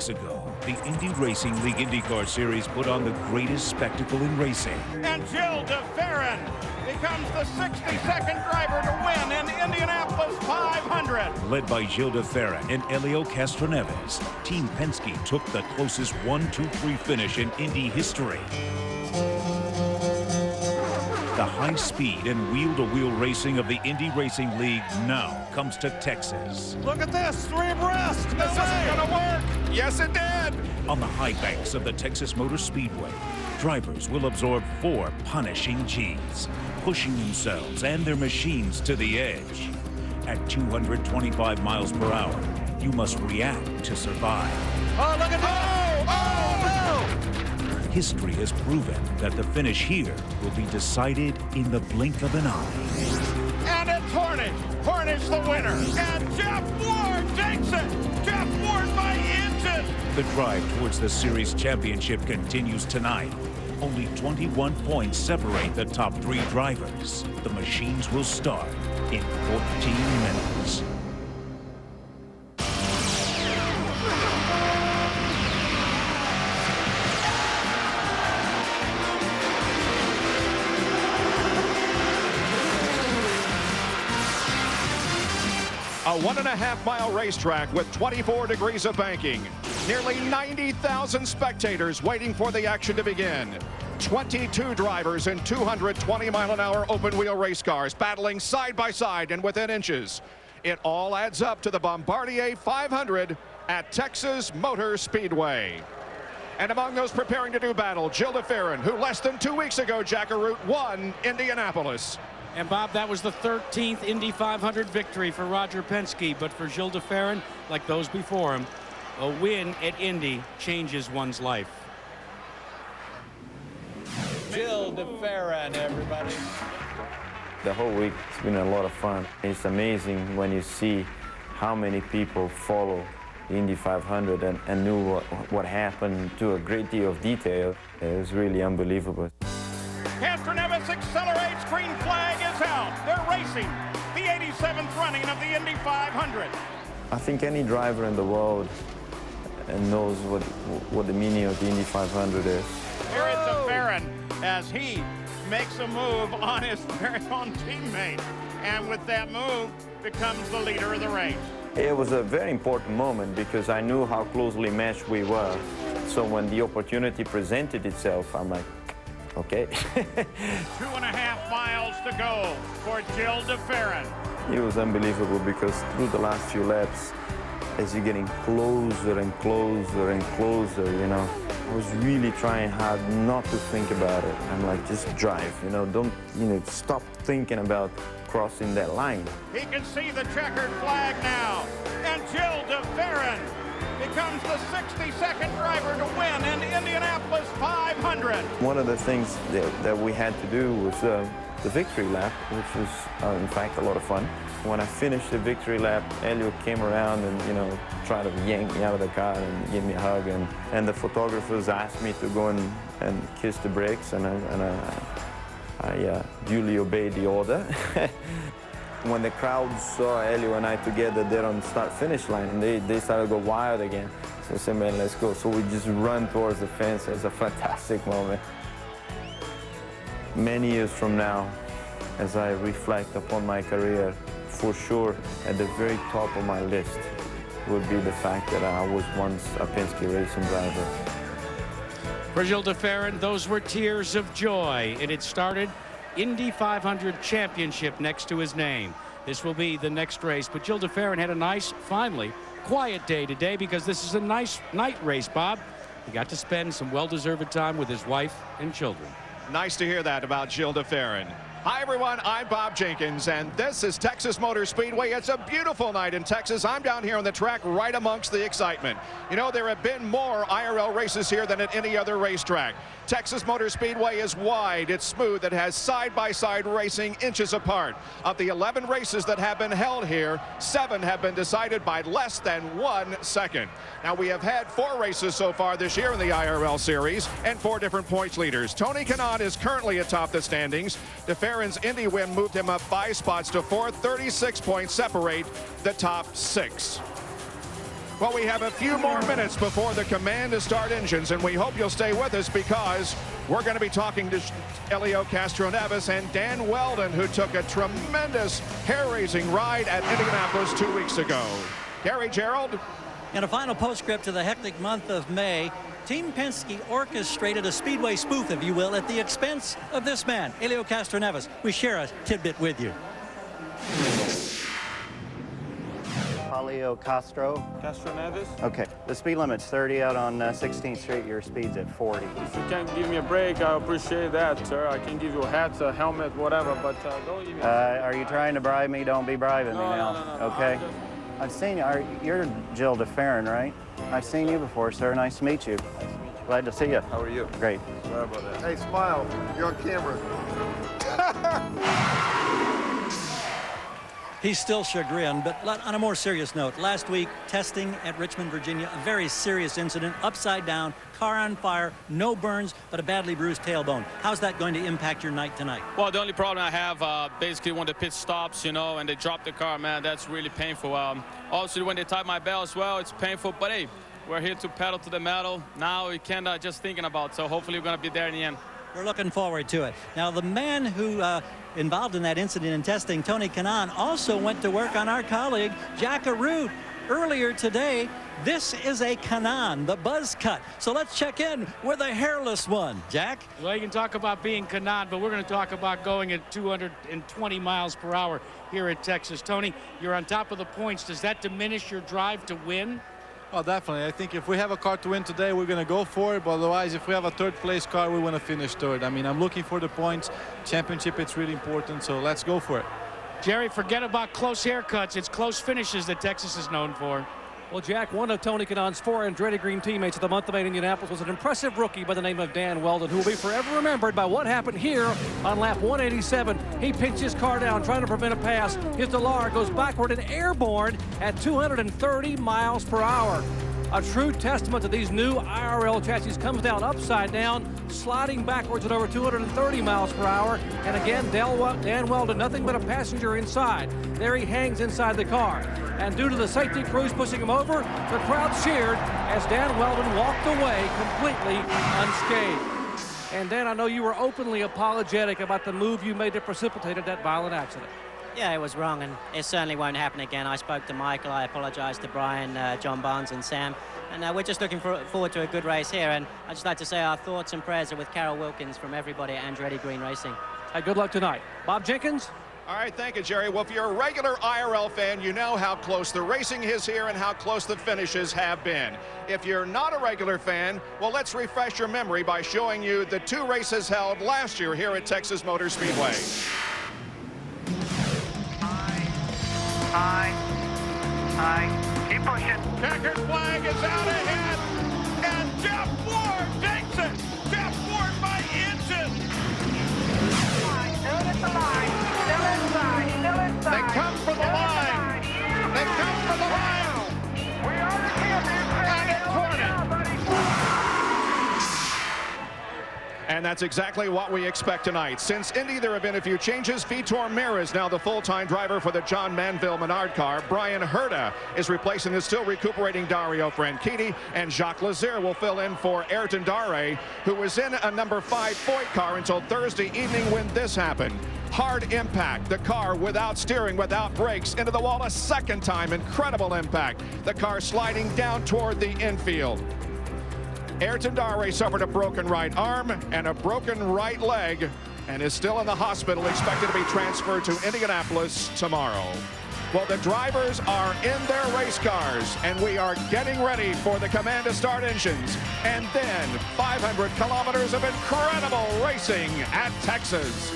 weeks ago, the Indy Racing League IndyCar Series put on the greatest spectacle in racing. And Gilles de Ferran becomes the 62nd driver to win in Indianapolis 500. Led by Gilles de Ferran and Helio Castroneves, Team Penske took the closest 1-2-3 finish in Indy history. The high-speed and wheel-to-wheel racing of the Indy Racing League now comes to Texas. Look at this, 3 abreast. This isn't gonna work. Yes, it did. On the high banks of the Texas Motor Speedway, drivers will absorb 4 punishing Gs, pushing themselves and their machines to the edge. At 225 miles per hour, you must react to survive. Oh, look at that. History has proven that the finish here will be decided in the blink of an eye. And it's Hornish. Hornish the winner. And Jeff Ward takes it. Jeff Ward by inches. The drive towards the series championship continues tonight. Only 21 points separate the top 3 drivers. The machines will start in 14 minutes. A 1.5-mile racetrack with 24 degrees of banking. Nearly 90,000 spectators waiting for the action to begin. 22 drivers in 220-mile-an-hour open-wheel race cars battling side by side and within inches. It all adds up to the Bombardier 500 at Texas Motor Speedway. And among those preparing to do battle, Gilles de Ferran, who less than 2 weeks ago, Jackaroot, won Indianapolis. And Bob, that was the 13th Indy 500 victory for Roger Penske, but for Gilles de Ferran, like those before him, a win at Indy changes one's life. Gilles de Ferran, everybody. The whole week it's been a lot of fun. It's amazing when you see how many people follow the Indy 500 and knew what happened to a great deal of detail. It was really unbelievable. Castroneves accelerates, green flag is out. They're racing the 87th running of the Indy 500. I think any driver in the world knows what the meaning of the Indy 500 is. Here is de Ferran as he makes a move on his very own teammate, and with that move becomes the leader of the race. It was a very important moment because I knew how closely matched we were. So when the opportunity presented itself, I'm like, okay. 2.5 miles to go for Gilles de Ferran. It was unbelievable because through the last few laps, as you're getting closer and closer and closer, you know, I was really trying hard not to think about it. I'm like, just drive, you know, don't, stop thinking about crossing that line. He can see the checkered flag now, and Gilles de Ferran becomes the 62nd driver to win in Indianapolis 500. One of the things that we had to do was the victory lap, which was, in fact, a lot of fun. When I finished the victory lap, Helio came around and, tried to yank me out of the car and give me a hug. And the photographers asked me to go and kiss the brakes, and I duly obeyed the order. When the crowd saw Helio and I together there on the start-finish line, they started to go wild again. So I said, man, let's go. So we just run towards the fence. It was a fantastic moment. Many years from now, as I reflect upon my career, for sure, at the very top of my list would be the fact that I was once a Penske racing driver. For Gilles de Ferran, those were tears of joy. It had started Indy 500 championship next to his name. This will be the next race, but Gilles de Ferran had a nice, finally, quiet day today because this is a nice night race, Bob. He got to spend some well-deserved time with his wife and children. Nice to hear that about Gilles de Ferran. Hi, everyone. I'm Bob Jenkins, and this is Texas Motor Speedway. It's a beautiful night in Texas. I'm down here on the track right amongst the excitement. You know, there have been more IRL races here than at any other racetrack. Texas Motor Speedway is wide, it's smooth, it has side-by-side racing inches apart. Of the 11 races that have been held here, 7 have been decided by less than 1 second. Now, we have had 4 races so far this year in the IRL series and 4 different points leaders. Tony Kanaan is currently atop the standings. De Ferran's Indy win moved him up 5 spots to 4th. 36 points separate the top 6. Well, we have a few more minutes before the command to start engines, and we hope you'll stay with us because we're going to be talking to Helio Castroneves and Dan Weldon, who took a tremendous hair-raising ride at Indianapolis 2 weeks ago. Gary, Gerald? In a final postscript to the hectic month of May, Team Penske orchestrated a speedway spoof, if you will, at the expense of this man, Helio Castroneves. We share a tidbit with you. Helio Castroneves. Okay, the speed limit's 30 out on 16th Street. Your speed's at 40. If you can give me a break, I appreciate that, sir. I can give you a hat, a helmet, whatever, but don't give me Are you trying to bribe me? Don't be bribing me now. No, okay. I've seen you. You're Jill DeFerrin, right? I've seen you before, sir. Nice to meet you. Glad to see you. How are you? Great. Sorry about that. Hey, smile. You're on camera. He's still chagrined, but on a more serious note, last week, testing at Richmond, Virginia, a very serious incident, upside down, car on fire, no burns, but a badly bruised tailbone. How's that going to impact your night tonight? Well, the only problem I have, basically when the pit stops, you know, and they drop the car, man, that's really painful. Also, when they tie my belt as well, it's painful, but hey, we're here to pedal to the metal. Now we can just thinking about, so hopefully we're going to be there in the end. We're looking forward to it. Now, the man who involved in that incident in testing, Tony Kanaan, also went to work on our colleague, Jack Arute, earlier today. This is a Kanaan, the buzz cut. So let's check in with a hairless one. Jack? Well, you can talk about being Kanaan, but we're going to talk about going at 220 miles per hour here at Texas. Tony, you're on top of the points. Does that diminish your drive to win? Well, definitely. I think if we have a car to win today, we're going to go for it. But otherwise, if we have a third-place car, we want to finish third. I mean, I'm looking for the points. Championship, it's really important, so let's go for it. Jerry, forget about close haircuts. It's close finishes that Texas is known for. Well, Jack, one of Tony Kanaan's 4 Andretti Green teammates of the month of May in Indianapolis was an impressive rookie by the name of Dan Weldon, who will be forever remembered by what happened here on lap 187. He pinched his car down trying to prevent a pass. His Delar goes backward and airborne at 230 miles per hour. A true testament to these new IRL chassis. Comes down upside down, sliding backwards at over 230 miles per hour. And again, Dan Weldon, nothing but a passenger inside. There he hangs inside the car. And due to the safety crews pushing him over, the crowd cheered as Dan Weldon walked away completely unscathed. And Dan, I know you were openly apologetic about the move you made that precipitated that violent accident. Yeah, it was wrong, and it certainly won't happen again. I spoke to Michael, I apologized to Brian, John Barnes, and Sam, and we're just looking forward to a good race here. And I'd just like to say our thoughts and prayers are with Carol Wilkins from everybody at Andretti Green Racing. Hey, good luck tonight. Bob Jenkins? All right, thank you, Jerry. Well, if you're a regular IRL fan, you know how close the racing is here and how close the finishes have been. If you're not a regular fan, well, let's refresh your memory by showing you the 2 races held last year here at Texas Motor Speedway. High. Keep pushing. Checkered flag is out ahead. And Jeff Ward takes it. Jeff Ward by inches. Still at the line. Still inside. Still inside. They come for the line. They come for the line. We are the champions. And it's Hornet. And that's exactly what we expect tonight. Since Indy, there have been a few changes. Vitor Meira is now the full-time driver for the John Manville Menard car. Brian Herta is replacing the still recuperating Dario Franchitti, and Jacques Lazier will fill in for Ayrton Dare, who was in a number 5 Foyt car until Thursday evening when this happened. Hard impact, the car without steering, without brakes, into the wall a second time. Incredible impact. The car sliding down toward the infield. Ayrton Dare suffered a broken right arm and a broken right leg and is still in the hospital, expected to be transferred to Indianapolis tomorrow. Well, the drivers are in their race cars, and we are getting ready for the command to start engines. And then 500 kilometers of incredible racing at Texas.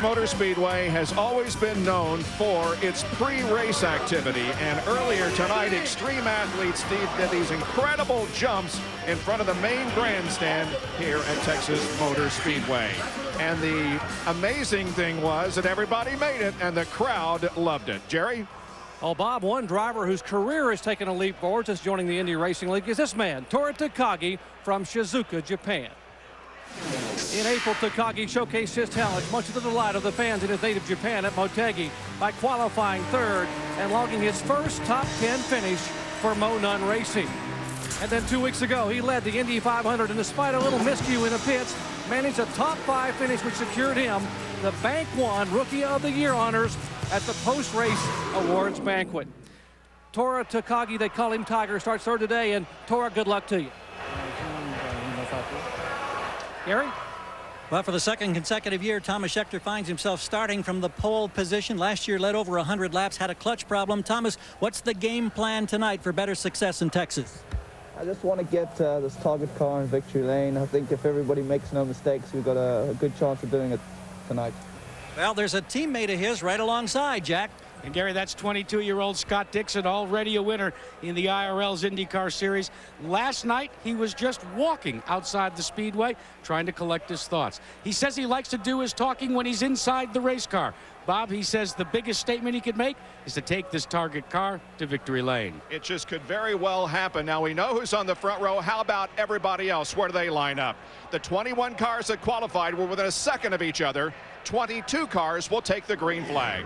Motor Speedway has always been known for its pre-race activity, and earlier tonight extreme athletes did these incredible jumps in front of the main grandstand here at Texas Motor Speedway. And the amazing thing was that everybody made it and the crowd loved it. Jerry? Well, Bob, one driver whose career has taken a leap forward since joining the Indy Racing League is this man, Toru Takagi from Shizuoka, Japan. In April, Takagi showcased his talent, much to the delight of the fans in his native Japan at Motegi, by qualifying third and logging his first top 10 finish for Mo Nunn Racing. And then 2 weeks ago, he led the Indy 500, and despite a little miscue in the pits, managed a top 5 finish, which secured him the Bank One Rookie of the Year honors at the post-race awards banquet. Tora Takagi, they call him Tiger, starts third today, and Tora, good luck to you. Gary? Well, for the second consecutive year, Thomas Scheckter finds himself starting from the pole position. Last year led over 100 laps, had a clutch problem. Thomas, what's the game plan tonight for better success in Texas? I just want to get this target car in victory lane. I think if everybody makes no mistakes, we've got a good chance of doing it tonight. Well, there's a teammate of his right alongside, Jack. And Gary, that's 22-year-old Scott Dixon, already a winner in the IRL's IndyCar Series. Last night, he was just walking outside the speedway, trying to collect his thoughts. He says he likes to do his talking when he's inside the race car. Bob, he says the biggest statement he could make is to take this target car to victory lane. It just could very well happen. Now we know who's on the front row. How about everybody else? Where do they line up? The 21 cars that qualified were within a second of each other. 22 cars will take the green flag.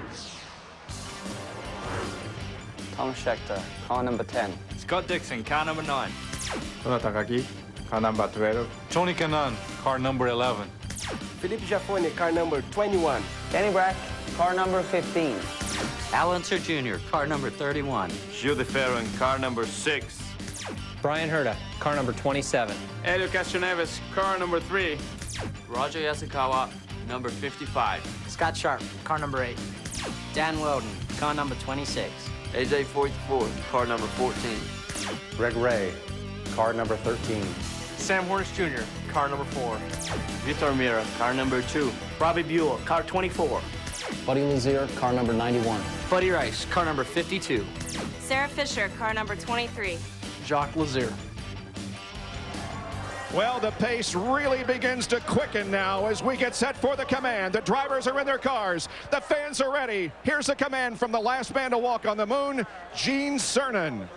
Thomas Scheckter, car number 10. Scott Dixon, car number 9. Tora Takagi, car number 12. Tony Kanaan, car number 11. Philippe Jaffoni, car number 21. Danny Brack, car number 15. Alan Sir Jr., car number 31. Gilles de Ferran, car number 6. Brian Herta, car number 27. Elio Castroneves, car number 3. Roger Yasukawa, number 55. Scott Sharp, car number 8. Dan Weldon, car number 26. AJ 44, car number 14. Greg Ray, car number 13. Sam Hornish Jr., car number 4. Vitor Mira, car number 2. Robbie Buell, car 24. Buddy Lazier, car number 91. Buddy Rice, car number 52. Sarah Fisher, car number 23. Jacques Lazier. Well, the pace really begins to quicken now as we get set for the command. The drivers are in their cars. The fans are ready. Here's the command from the last man to walk on the moon, Gene Cernan.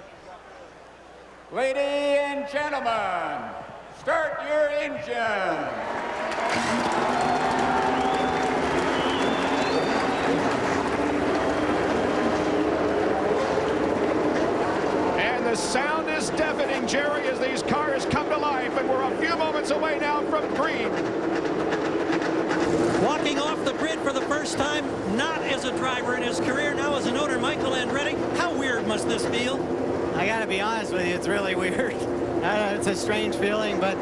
Ladies and gentlemen, start your engine. The sound is deafening, Jerry, as these cars come to life, and we're a few moments away now from green. Walking off the grid for the first time, not as a driver in his career, now as an owner, Michael Andretti. How weird must this feel? I gotta be honest with you, it's really weird. It's a strange feeling, but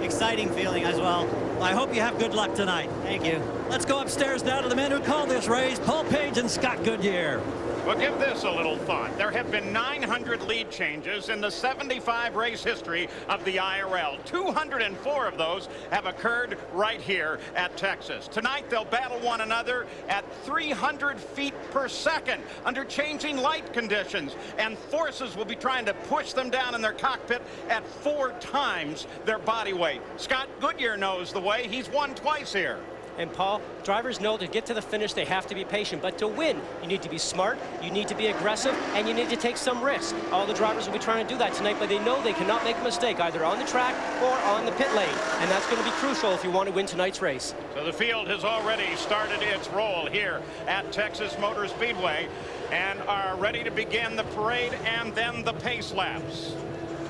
exciting feeling as well. I hope you have good luck tonight. Thank you. Let's go upstairs now to the men who called this race, Paul Page and Scott Goodyear. Well, give this a little thought. There have been 900 lead changes in the 75 race history of the IRL. 204 of those have occurred right here at Texas. Tonight, they'll battle one another at 300 feet per second under changing light conditions, and forces will be trying to push them down in their cockpit at 4 times their body weight. Scott Goodyear knows the way. He's won twice here. And Paul, drivers know to get to the finish, they have to be patient. But to win, you need to be smart, you need to be aggressive, and you need to take some risk. All the drivers will be trying to do that tonight, but they know they cannot make a mistake either on the track or on the pit lane. And that's going to be crucial if you want to win tonight's race. So the field has already started its roll here at Texas Motor Speedway and are ready to begin the parade and then the pace laps.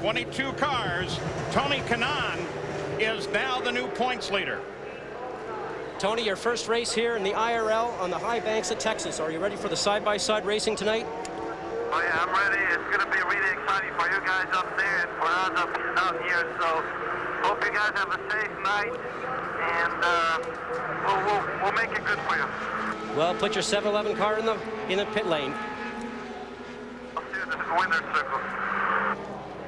22 cars. Tony Kanaan is now the new points leader. Tony, your first race here in the IRL on the high banks of Texas. Are you ready for the side-by-side racing tonight? Oh yeah, I'm ready. It's going to be really exciting for you guys up there and for us out here. So hope you guys have a safe night, and we'll make it good for you. Well, put your 7-Eleven car in the pit lane. I'll see you in the winner's circle.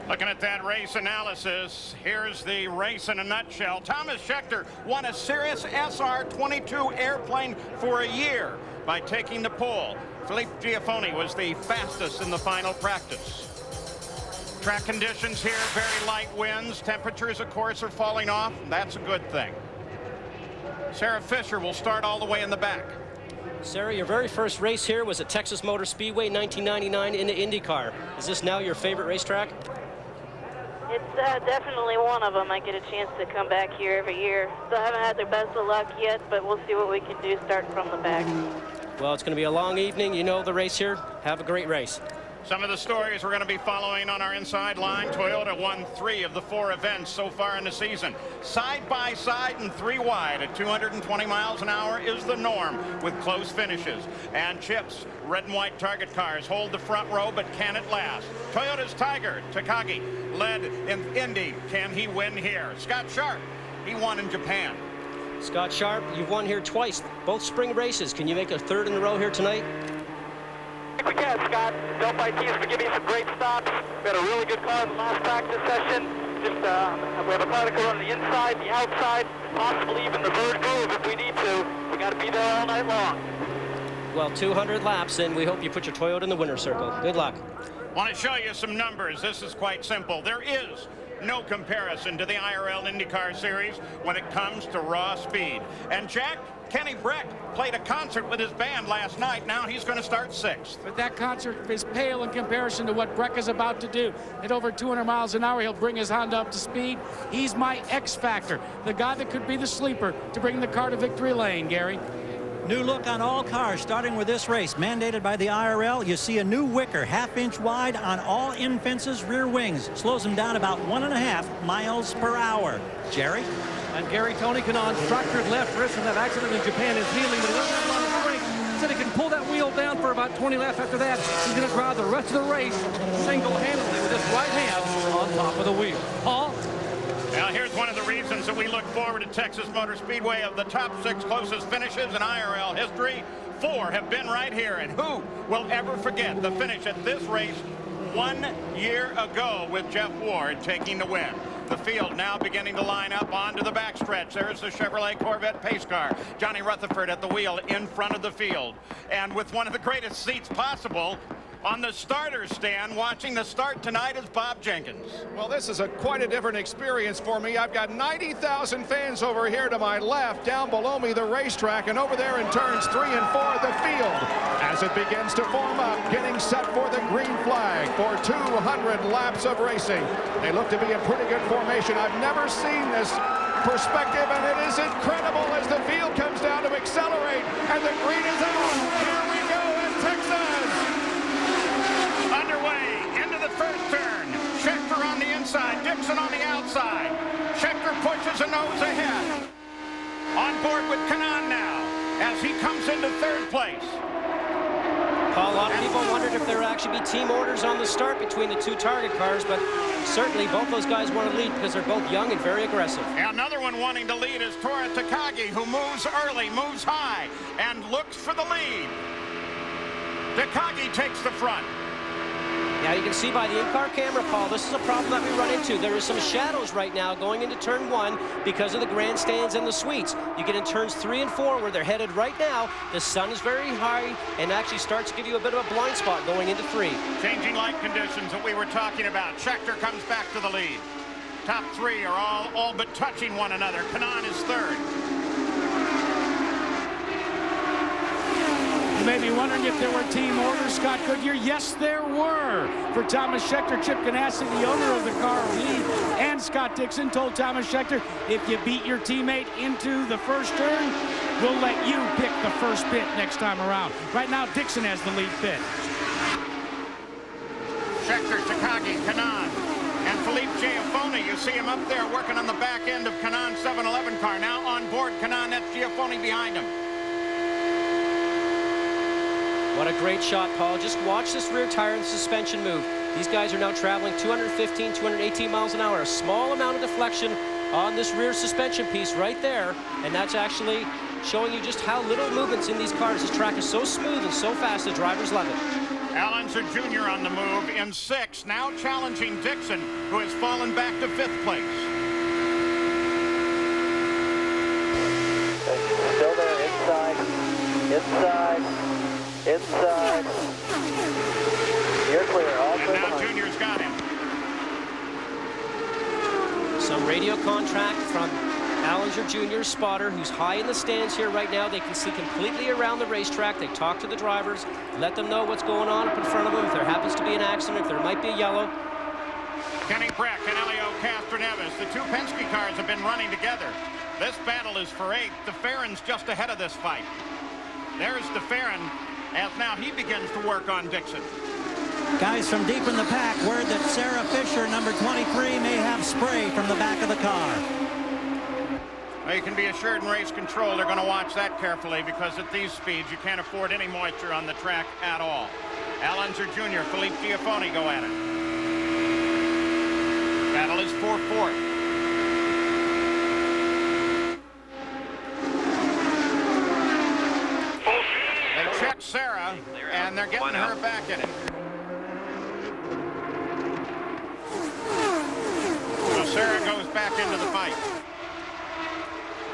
Looking at that race analysis, here's the race in a nutshell. Thomas Scheckter won a Sirius SR-22 airplane for a year by taking the pole. Philippe Giaffoni was the fastest in the final practice. Track conditions here, very light winds. Temperatures, of course, are falling off. That's a good thing. Sarah Fisher will start all the way in the back. Sarah, your very first race here was at Texas Motor Speedway, 1999 in the IndyCar. Is this now your favorite racetrack? It's definitely one of them. I get a chance to come back here every year. So I haven't had the best of luck yet, but we'll see what we can do starting from the back. Well, it's going to be a long evening. You know the race here. Have a great race. Some of the stories we're going to be following on our inside line. Toyota won 3 of the 4 events so far in the season. Side by side and 3 wide at 220 miles an hour is the norm with close finishes. And Chip's red and white target cars hold the front row, but can it last? Toyota's Tiger Takagi led in Indy. Can he win here? Scott Sharp, he won in Japan. Scott Sharp, you've won here twice, both spring races. Can you make a 3rd in a row here tonight? We can, Scott. Delphi team's been giving some great stops. We had a really good car in the last practice session. Just, we have a car that can run the inside, the outside, possibly even the third groove if we need to. We got to be there all night long. Well, 200 laps, and we hope you put your Toyota in the winner's circle. Good luck. Want to show you some numbers. This is quite simple. There is no comparison to the IRL IndyCar series when it comes to raw speed. And Jack, Kenny Breck played a concert with his band last night. Now he's going to start 6th. But that concert is pale in comparison to what Breck is about to do. At over 200 miles an hour, he'll bring his Honda up to speed. He's my X factor, the guy that could be the sleeper to bring the car to victory lane, Gary. New look on all cars starting with this race. Mandated by the IRL, you see a new wicker, 1/2 inch wide on all in fences rear wings. Slows them down about 1.5 miles per hour. Jerry? And Gary, Tony Kanaan's fractured left wrist from that accident in Japan is healing, but he doesn't have a lot of strength. Said he can pull that wheel down for about 20 laps after that. He's going to drive the rest of the race single-handedly with his right hand on top of the wheel. Paul? Now, here's one of the reasons that we look forward to Texas Motor Speedway. Of the top 6 closest finishes in IRL history, 4 have been right here. And who will ever forget the finish at this race 1 year ago with Jeff Ward taking the win? The field now beginning to line up onto the backstretch. There's the Chevrolet Corvette pace car. Johnny Rutherford at the wheel in front of the field. And with one of the greatest seats possible, on the starter stand, watching the start tonight is Bob Jenkins. Well, this is quite a different experience for me. I've got 90,000 fans over here to my left, down below me the racetrack, and over there in turns 3 and 4 the field as it begins to form up, getting set for the green flag for 200 laps of racing. They look to be in pretty good formation. I've never seen this perspective, and it is incredible as the field comes down to accelerate, and the green is out. Here we go in Texas. Underway into the first turn. Schechter on the inside, Dixon on the outside. Schechter pushes a nose ahead. On board with Kanaan now as he comes into 3rd place. Paul, a lot of people wondered if there would actually be team orders on the start between the 2 target cars, but certainly both those guys want to lead because they're both young and very aggressive. And another one wanting to lead is Tora Takagi, who moves early, moves high, and looks for the lead. Takagi takes the front. Now you can see by the in-car camera, Paul, this is a problem that we run into. There is some shadows right now going into turn 1 because of the grandstands and the suites. You get in turns 3 and 4 where they're headed right now. The sun is very high and actually starts to give you a bit of a blind spot going into 3. Changing light conditions that we were talking about. Schechter comes back to the lead. Top 3 are all but touching one another. Kanaan is 3rd. You may be wondering if there were team orders, Scott Goodyear. Yes, there were. For Thomas Schechter, Chip Ganassi, the owner of the car, and Scott Dixon told Thomas Schechter, if you beat your teammate into the first turn, we'll let you pick the first pit next time around. Right now, Dixon has the lead pit. Schechter, Takagi, Kanaan, and Philippe Giafone. You see him up there working on the back end of Kanaan's 711 car. Now on board Kanaan, that's Giafone behind him. What a great shot, Paul. Just watch this rear tire and the suspension move. These guys are now traveling 215, 218 miles an hour. A small amount of deflection on this rear suspension piece right there. And that's actually showing you just how little movement's in these cars. This track is so smooth and so fast, the drivers love it. Al Unser Jr. on the move in 6th, now challenging Dixon, who has fallen back to 5th place. Still there, inside. Inside. You're clear. All clear. And now Junior's got him. Some radio contract from Allinger Jr.'s spotter, who's high in the stands here right now. They can see completely around the racetrack. They talk to the drivers, let them know what's going on up in front of them. If there happens to be an accident, if there might be a yellow. Kenny Breck and Elio Castroneves. The 2 Penske cars have been running together. This battle is for 8th. DeFerrin's just ahead of this fight. There's DeFerrin as now he begins to work on Dixon. Guys from deep in the pack, word that Sarah Fisher, number 23, may have spray from the back of the car. Well, you can be assured in race control they're going to watch that carefully, because at these speeds you can't afford any moisture on the track at all. Al Unser Jr., Philippe Giafone go at it. Battle is for fourth. They check Sarah, and they're getting her back in it. So Sarah goes back into the fight.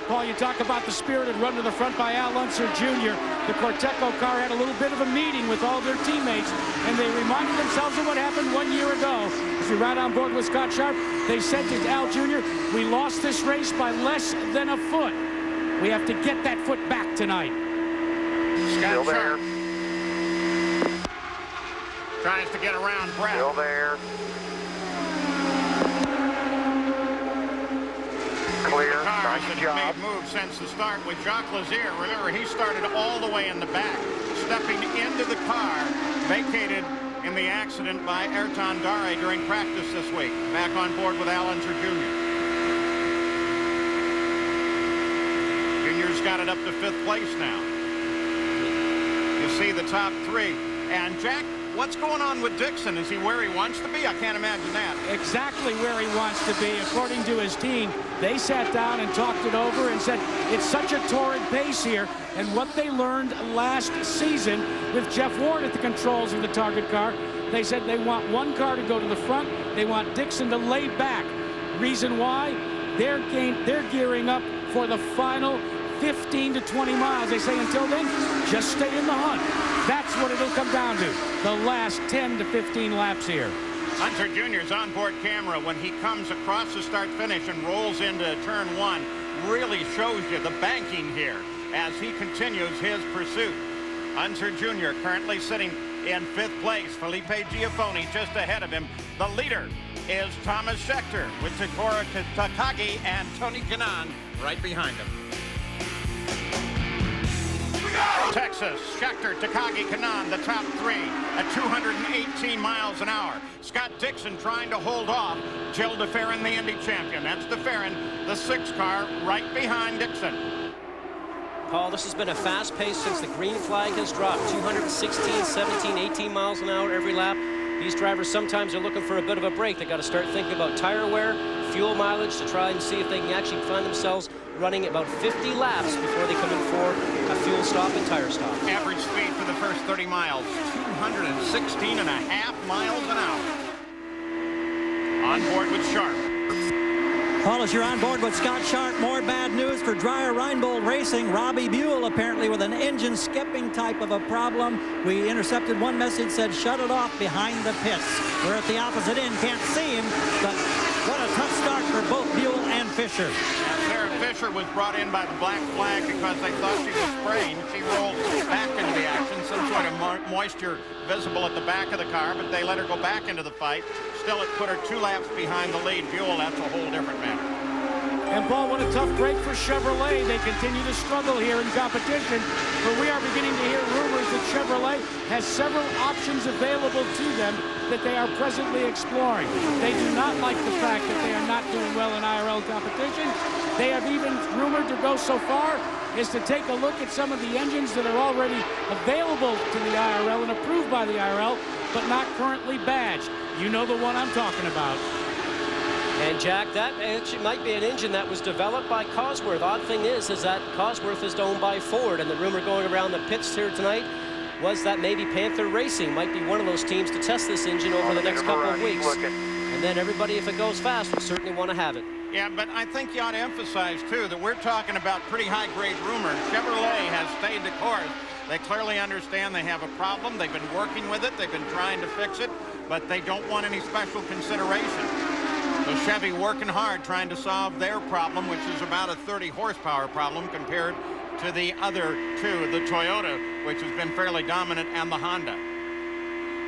Paul, you talk about the spirited run to the front by Al Unser Jr. The Corteco car had a little bit of a meeting with all their teammates, and they reminded themselves of what happened 1 year ago. If you ride on board with Scott Sharp, they said to Al Jr., we lost this race by less than a foot. We have to get that foot back tonight. Scott Sharp tries to get around Brett. Still there. Clear. Nice job. Made moves since the start with Jacques Lazier. Remember, he started all the way in the back, stepping into the car, vacated in the accident by Ayrton Dare during practice this week. Back on board with Al Unser Jr. Junior's got it up to 5th place now. You see the top 3. And Jack, what's going on with Dixon? Is he where he wants to be? I can't imagine that. Exactly where he wants to be. According to his team, they sat down and talked it over and said it's such a torrid pace here. And what they learned last season with Jeff Ward at the controls of the target car, they said they want one car to go to the front. They want Dixon to lay back. Reason why? They're gearing up for the final 15 to 20 miles. They say until then, just stay in the hunt. That's what it'll come down to, the last 10 to 15 laps here. Unser Jr.'s onboard camera, when he comes across the start-finish and rolls into turn 1, really shows you the banking here as he continues his pursuit. Unser Jr. currently sitting in 5th place. Felipe Giafone just ahead of him. The leader is Thomas Scheckter with Takora Takagi and Tony Kanaan right behind him. Texas, Scheckter, Takagi, Kanaan, the top 3 at 218 miles an hour. Scott Dixon trying to hold off Gilles de Ferran, the Indy champion. That's de Ferran, the 6th car, right behind Dixon. Paul, this has been a fast pace since the green flag has dropped. 216, 17, 18 miles an hour every lap. These drivers sometimes are looking for a bit of a break. They got to start thinking about tire wear, fuel mileage to try and see if they can actually find themselves running about 50 laps before they come in for a fuel stop and tire stop. Average speed for the first 30 miles, 216.5 miles an hour. On board with Sharp. Paul, as you're on board with Scott Sharp, more bad news for Dreyer Reinbold Racing. Robbie Buell apparently with an engine skipping type of a problem. We intercepted one message, said shut it off behind the pits. We're at the opposite end, can't see him, but what a tough start for both Buell and Fisher. Sarah Fisher was brought in by the black flag because they thought she was spraying. She rolled back into the action, some sort of moisture visible at the back of the car, but they let her go back into the fight. Still, it put her 2 laps behind the lead. Buell, that's a whole different matter. And Paul, what a tough break for Chevrolet. They continue to struggle here in competition, but we are beginning to hear rumors that Chevrolet has several options available to them that they are presently exploring. They do not like the fact that they are not doing well in IRL competition. They have even rumored to go so far as to take a look at some of the engines that are already available to the IRL and approved by the IRL, but not currently badged. You know the one I'm talking about. And Jack, that might be an engine that was developed by Cosworth. Odd thing is that Cosworth is owned by Ford, and the rumor going around the pits here tonight was that maybe Panther Racing might be one of those teams to test this engine over the next couple of weeks. And then everybody, if it goes fast, will certainly want to have it. Yeah, but I think you ought to emphasize, too, that we're talking about pretty high-grade rumors. Chevrolet has stayed the course. They clearly understand they have a problem. They've been working with it. They've been trying to fix it, but they don't want any special consideration. So Chevy working hard trying to solve their problem, which is about a 30 horsepower problem compared to the other 2, the Toyota, which has been fairly dominant, and the Honda.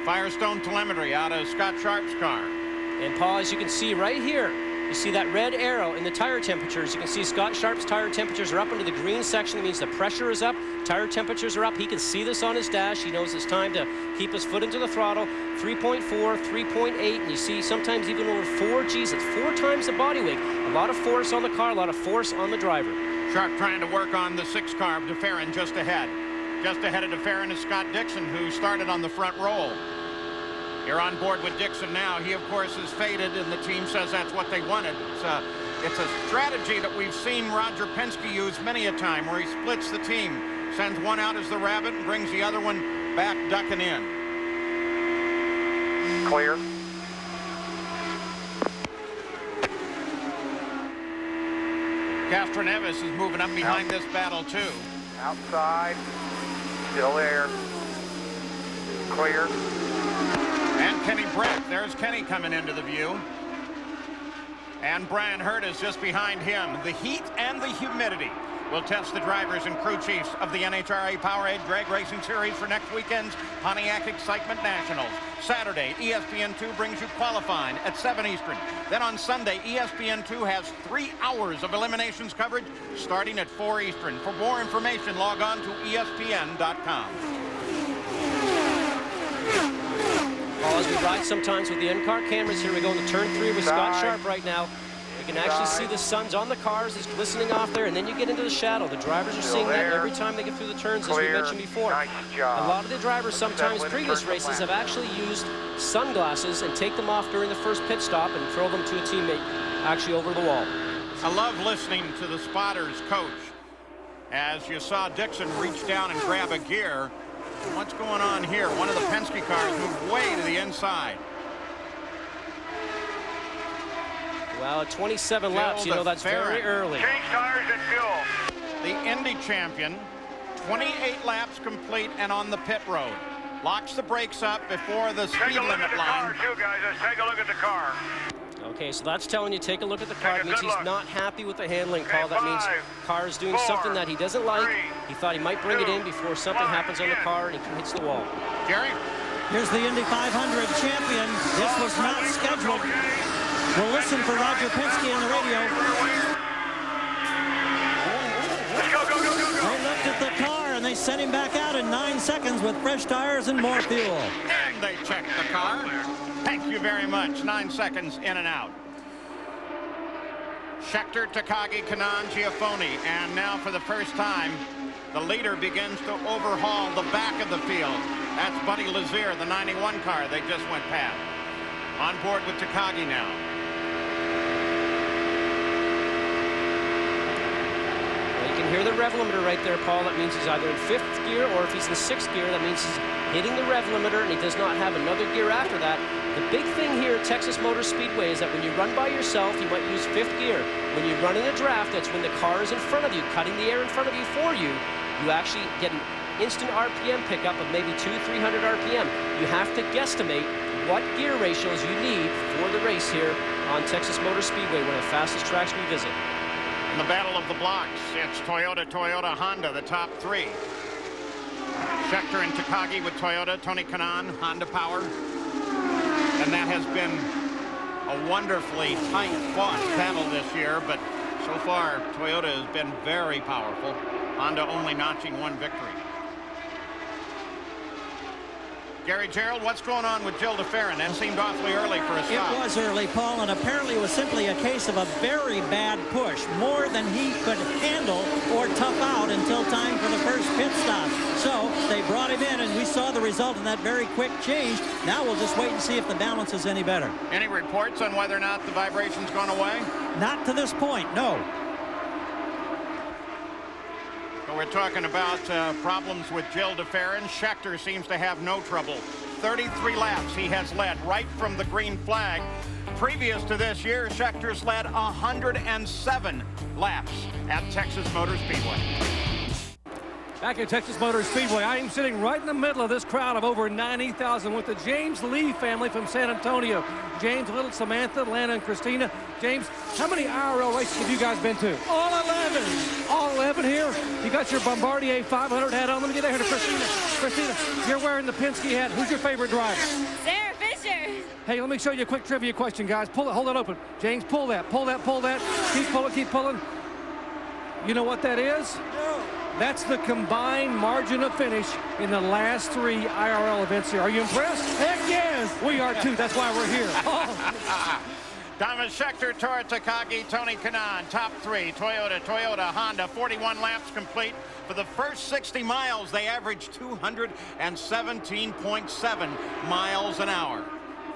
Firestone telemetry out of Scott Sharp's car. And Paul, as you can see right here, You see that red arrow in the tire temperatures. You can see Scott Sharp's tire temperatures are up into the green section. That means the pressure is up, tire temperatures are up. He can see this on his dash. He knows it's time to keep his foot into the throttle. 3.4, 3.8, and you see sometimes even over 4 Gs. It's 4 times the body weight. A lot of force on the car, a lot of force on the driver. Sharp trying to work on the 6 car of DeFerrin just ahead. Just ahead of DeFerrin is Scott Dixon, who started on the front roll. You're on board with Dixon now. He, of course, is faded, and the team says that's what they wanted. It's a strategy that we've seen Roger Penske use many a time, where he splits the team, sends one out as the rabbit, and brings the other one back ducking in. Clear. Castroneves is moving up behind this battle, too. Outside. Still there. Clear. And Kenny Brett. There's Kenny coming into the view. And Brian Hurt is just behind him. The heat and the humidity will test the drivers and crew chiefs of the NHRA Powerade Drag Racing Series for next weekend's Pontiac Excitement Nationals. Saturday, ESPN2 brings you qualifying at 7 Eastern. Then on Sunday, ESPN2 has 3 hours of eliminations coverage starting at 4 Eastern. For more information, log on to ESPN.com. Well, as we ride sometimes with the in-car cameras, here we go into turn 3 with Scott Sharp right now. You can actually see the sun's on the cars, it's glistening off there, and then you get into the shadow. The drivers are seeing that every time they get through the turns, as we mentioned before. A lot of the drivers, sometimes previous races, have actually used sunglasses and take them off during the first pit stop and throw them to a teammate actually over the wall. I love listening to the spotters coach. As you saw Dixon reach down and grab a gear. What's going on here? One of the Penske cars moved way to the inside. Well, at 27 laps, you know that's very early. Change tires and fuel. The Indy champion, 28 laps complete and on the pit road. Locks the brakes up before the speed limit line. Too, guys. Let's take a look at the car. Okay, so that's telling you take a look at the car. It means he's not happy with the handling, Paul. That means car is doing something that he doesn't like. He thought he might bring it in before something happens on the car and he hits the wall. Jerry? Here's the Indy 500 champion. This was not scheduled. We'll listen for Roger Penske on the radio. They looked at the car and they sent him back out in 9 seconds with fresh tires and more fuel. And they checked the car. Thank you very much. 9 seconds in and out. Scheckter, Takagi, Kanaan, Giafoni. And now for the first time, the leader begins to overhaul the back of the field. That's Buddy Lazier, the 91 car they just went past. On board with Takagi now. Well, you can hear the rev limiter right there, Paul. That means he's either in 5th gear, or if he's in 6th gear, that means he's hitting the rev limiter and he does not have another gear after that. The big thing here at Texas Motor Speedway is that when you run by yourself, you might use 5th gear. When you run in a draft, that's when the car is in front of you, cutting the air in front of you for you. You actually get an instant RPM pickup of maybe 200-300 RPM. You have to guesstimate what gear ratios you need for the race here on Texas Motor Speedway, one of the fastest tracks we visit. In the battle of the blocks, it's Toyota, Honda, the top 3. Scheckter and Takagi with Toyota, Tony Kanaan, Honda Power. And that has been a wonderfully tight-fought battle this year, but so far, Toyota has been very powerful. Honda only notching 1 victory. Gary Gerald, what's going on with Gilles de Ferran? That seemed awfully early for a stop. It was early, Paul, and apparently it was simply a case of a very bad push, more than he could handle or tough out until time for the first pit stop. So they brought him in, and we saw the result in that very quick change. Now we'll just wait and see if the balance is any better. Any reports on whether or not the vibration's gone away? Not to this point, no. We're talking about problems with Gilles de Ferran. Scheckter seems to have no trouble. 33 laps he has led right from the green flag. Previous to this year, Schecter's led 107 laps at Texas Motor Speedway. Back at Texas Motor Speedway, I am sitting right in the middle of this crowd of over 90,000 with the James Lee family from San Antonio. James, little Samantha, Lana, and Christina. James, how many IRL races have you guys been to? All 11. All 11 here. You got your Bombardier 500 hat on. Let me get there to Christina. Christina, you're wearing the Penske hat. Who's your favorite driver? Sarah Fisher. Hey, let me show you a quick trivia question, guys. Pull it, hold it open. James, pull that, pull that, pull that. Keep pulling, keep pulling. You know what that is? No. That's the combined margin of finish in the last 3 IRL events here. Are you impressed? Heck yes! We are too, that's why we're here. Thomas Scheckter, Tora Takagi, Tony Kanaan, top 3. Toyota, Honda, 41 laps complete. For the first 60 miles, they averaged 217.7 miles an hour.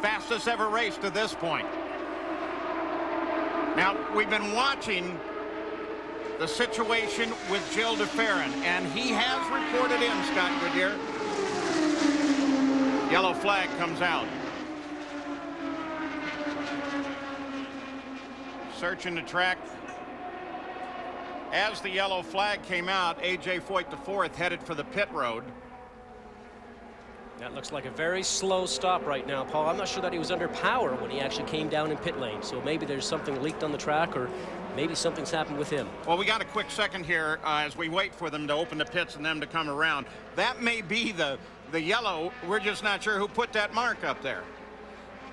Fastest ever race to this point. Now, we've been watching the situation with Gilles de Ferran, and he has reported in, Scott Goodyear. Yellow flag comes out. Searching the track. As the yellow flag came out, A.J. Foyt IV headed for the pit road. That looks like a very slow stop right now, Paul. I'm not sure that he was under power when he actually came down in pit lane. So maybe there's something leaked on the track, or maybe something's happened with him. Well, we got a quick second here as we wait for them to open the pits and them to come around. That may be the yellow. We're just not sure who put that mark up there.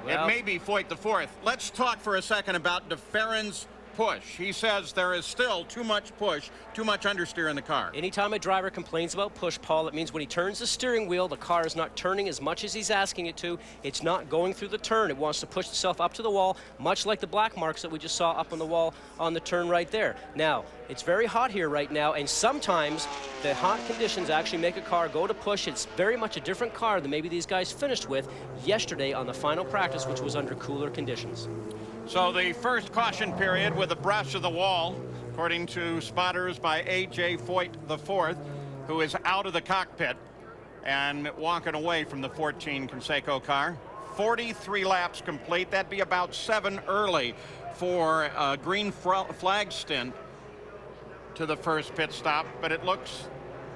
Well, it may be Foyt IV. Let's talk for a second about de Ferran's push. He says there is still too much push, too much understeer in the car. Anytime a driver complains about push, Paul, it means when he turns the steering wheel, the car is not turning as much as he's asking it to. It's not going through the turn. It wants to push itself up to the wall, much like the black marks that we just saw up on the wall on the turn right there. Now, it's very hot here right now, and sometimes the hot conditions actually make a car go to push. It's very much a different car than maybe these guys finished with yesterday on the final practice, which was under cooler conditions. So the first caution period with a brush of the wall, according to spotters by A.J. Foyt IV, who is out of the cockpit and walking away from the 14 Conseco car. 43 laps complete. That'd be about 7 early for a green flag stint to the first pit stop, but it looks,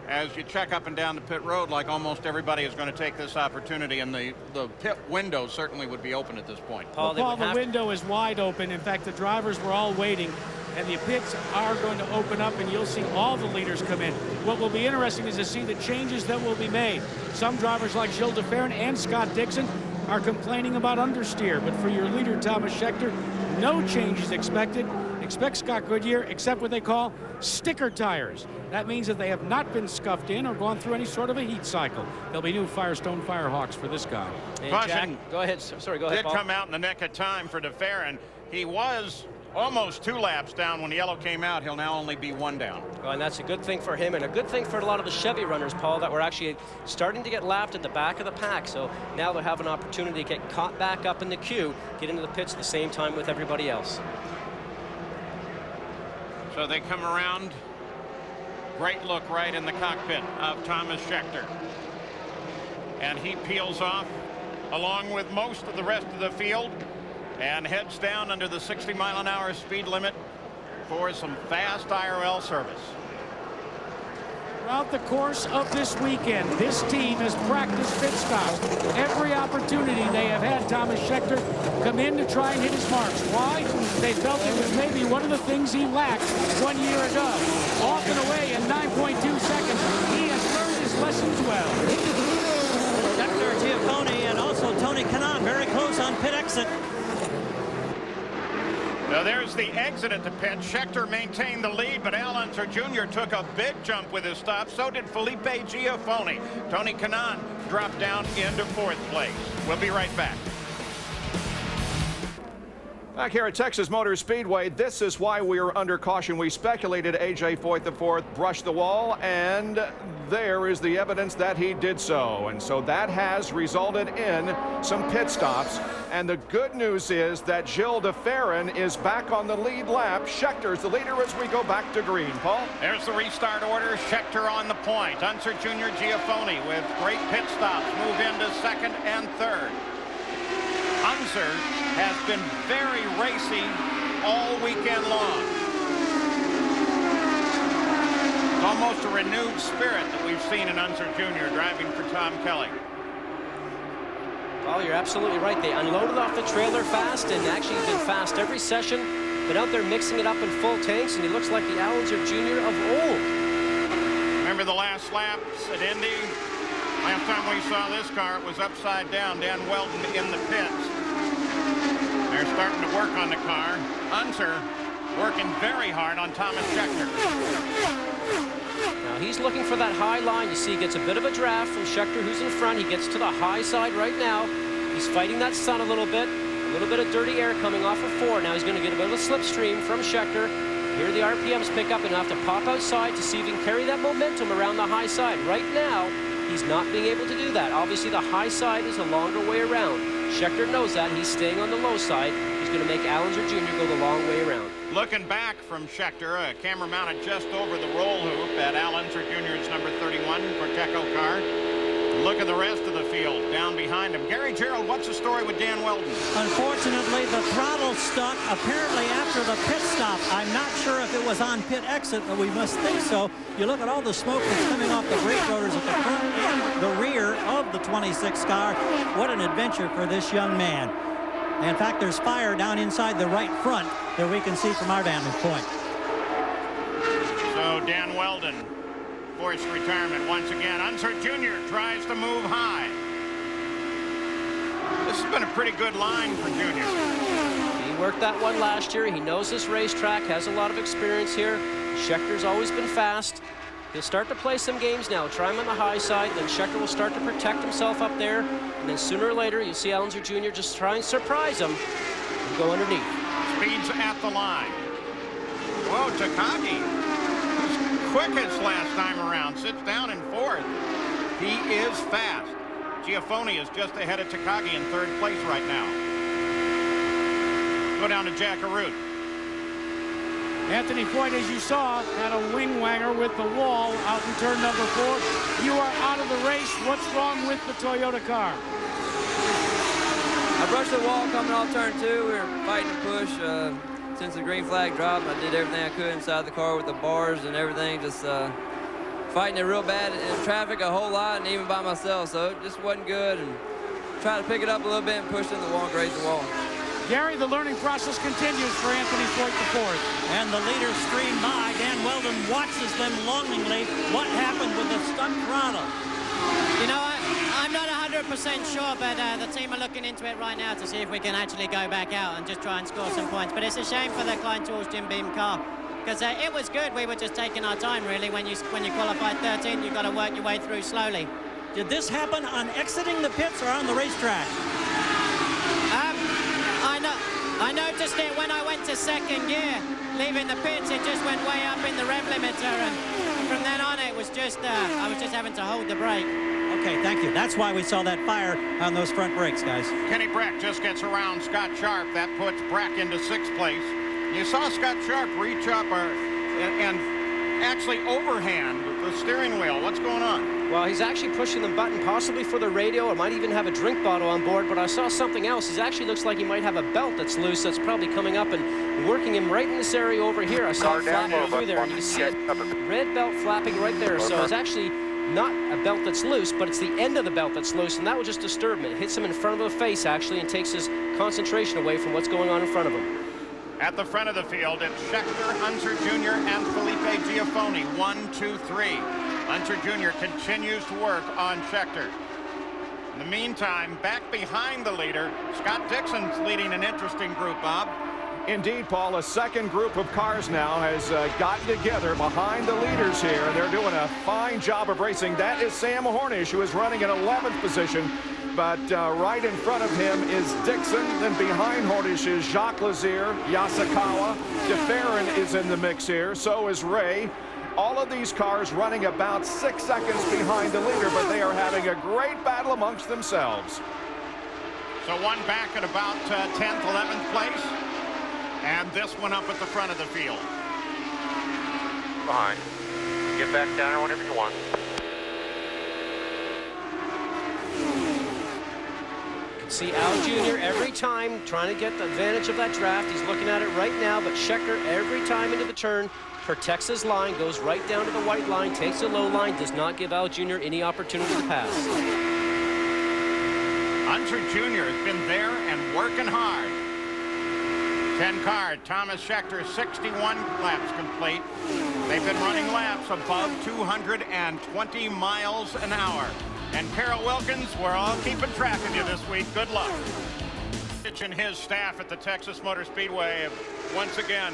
as you check up and down the pit road, like almost everybody is going to take this opportunity, and the pit window certainly would be open at this point. Paul, the window is wide open. In fact, the drivers were all waiting, and the pits are going to open up, and you'll see all the leaders come in. What will be interesting is to see the changes that will be made. Some drivers like Gilles de Ferran and Scott Dixon are complaining about understeer, but for your leader, Thomas Scheckter, no changes expected. Expect Scott Goodyear, except what they call sticker tires. That means that they have not been scuffed in or gone through any sort of a heat cycle. There'll be new Firestone Firehawks for this guy. And Jack, go ahead. Sorry, go ahead, Paul. Did come out in the nick of time for de Ferran. He was almost 2 laps down when the yellow came out. He'll now only be 1 down. Well, and that's a good thing for him, and a good thing for a lot of the Chevy runners, Paul, that were actually starting to get lapped at the back of the pack. So now they'll have an opportunity to get caught back up in the queue, get into the pits at the same time with everybody else. So they come around. Great look right in the cockpit of Thomas Scheckter. And he peels off along with most of the rest of the field and heads down under the 60-mile-an-hour speed limit for some fast IRL service. Throughout the course of this weekend, this team has practiced pit stops. Every opportunity they have had Thomas Scheckter come in to try and hit his marks. Why? They felt it was maybe one of the things he lacked 1 year ago. Walking away in 9.2 seconds, he has learned his lessons well. Scheckter, Giafone, and also Tony Kanaan very close on pit exit. Now there's the exit at the pit. Scheckter maintained the lead, but Al Unser Jr. took a big jump with his stop. So did Felipe Giafone. Tony Kanaan dropped down into 4th place. We'll be right back. Back here at Texas Motor Speedway, this is why we are under caution. We speculated A.J. Foyt IV brushed the wall, and there is the evidence that he did so. And so that has resulted in some pit stops. And the good news is that Gilles de Ferran is back on the lead lap. Scheckter's the leader as we go back to green. Paul? There's the restart order. Scheckter on the point. Unser Jr. Giafone with great pit stops move into 2nd and 3rd. Unser has been very racy all weekend long. It's almost a renewed spirit that we've seen in Unser Jr. driving for Tom Kelly. Well, you're absolutely right. They unloaded off the trailer fast, and actually been fast every session. Been out there mixing it up in full tanks, and he looks like the Alonso Jr. of old. Remember the last laps at Indy? Last time we saw this car, it was upside down. Dan Weldon in the pits. They're starting to work on the car. Unser working very hard on Thomas Scheckter. Now he's looking for that high line. You see he gets a bit of a draft from Scheckter, who's in front. He gets to the high side right now. He's fighting that sun a little bit of dirty air coming off of 4. Now he's going to get a bit of a slipstream from Scheckter. Here the RPMs pick up and he'll have to pop outside to see if he can carry that momentum around the high side. Right now, he's not being able to do that. Obviously, the high side is a longer way around. Scheckter knows that. He's staying on the low side. He's going to make Allenser Jr. go the long way around. Looking back from Scheckter, a camera mounted just over the roll hoop at Allenser Jr.'s number 31 Corteco car. Look at the rest of the field down behind him. Gary Gerald, what's the story with Dan Weldon? Unfortunately, the throttle stuck apparently after the pit stop. I'm not sure if it was on pit exit, but we must think so. You look at all the smoke that's coming off the brake rotors at the front and the rear of the 26 car. What an adventure for this young man. In fact, there's fire down inside the right front that we can see from our vantage point. So Dan Weldon forced retirement once again. Unser Jr. tries to move high. This has been a pretty good line for Jr. He worked that one last year. He knows this racetrack, has a lot of experience here. Schechter's always been fast. He'll start to play some games now. Try him on the high side, then Scheckter will start to protect himself up there. And then sooner or later, you'll see Allenser Jr. just try and surprise him and go underneath. Speeds at the line. Whoa, Takagi, who's quickest last time around, sits down in 4th. He is fast. Giafoni is just ahead of Takagi in 3rd place right now. Go down to Jack Arute. Anthony Foyt, as you saw, had a wing wanger with the wall out in turn number 4. You are out of the race. What's wrong with the Toyota car? I brushed the wall coming off turn 2. We were fighting to push. Since the green flag dropped, I did everything I could inside the car with the bars and everything, just fighting it real bad in traffic a whole lot and even by myself, so it just wasn't good. And tried to pick it up a little bit and push in the wall and graze the wall. Gary, the learning process continues for Anthony Foyt IV. And the leaders stream by. Dan Weldon watches them longingly. What happened with the stuck throttle? You know, I'm not 100% sure, but the team are looking into it right now to see if we can actually go back out and just try and score some points. But it's a shame for the Klein Tools Jim Beam car, because it was good. We were just taking our time, really. When you qualify 13th, you've got to work your way through slowly. Did this happen on exiting the pits or on the racetrack? I noticed it when I went to 2nd gear. Leaving the pits, it just went way up in the rev limiter, and from then on it was just, I was just having to hold the brake. Okay, thank you. That's why we saw that fire on those front brakes, guys. Kenny Breck just gets around Scott Sharp. That puts Breck into 6th place. You saw Scott Sharp reach up and actually overhand the steering wheel. What's going on? Well, he's actually pushing the button possibly for the radio, or might even have a drink bottle on board, but I saw something else. He actually looks like he might have a belt that's loose that's probably coming up and working him right in this area over here. I saw it flapping through there, and you can see red belt flapping right there. So it's actually not a belt that's loose, but it's the end of the belt that's loose, and that will just disturb him. It hits him in front of the face, actually, and takes his concentration away from what's going on in front of him. At the front of the field, it's Scheckter, Unser Jr., and Felipe Giafoni. 1, 2, 3. Unser Jr. continues to work on Scheckter. In the meantime, back behind the leader, Scott Dixon's leading an interesting group, Bob. Indeed, Paul, a second group of cars now has gotten together behind the leaders here, and they're doing a fine job of racing. That is Sam Hornish, who is running in 11th position, but right in front of him is Dixon. Then behind Hornish is Jacques Lazier, Yasukawa. DeFerrin is in the mix here, so is Ray. All of these cars running about 6 seconds behind the leader, but they are having a great battle amongst themselves. So one back at about 10th, 11th place. And this one up at the front of the field. Behind. Get back down there whenever you want. You can see Al Jr. every time trying to get the advantage of that draft. He's looking at it right now, but Scheckter every time into the turn protects his line, goes right down to the white line, takes the low line, does not give Al Jr. any opportunity to pass. Unser Jr. has been there and working hard. 10 car, Thomas Scheckter, 61 laps complete. They've been running laps above 220 miles an hour. And Carol Wilkins, we're all keeping track of you this week. Good luck. And his staff at the Texas Motor Speedway have once again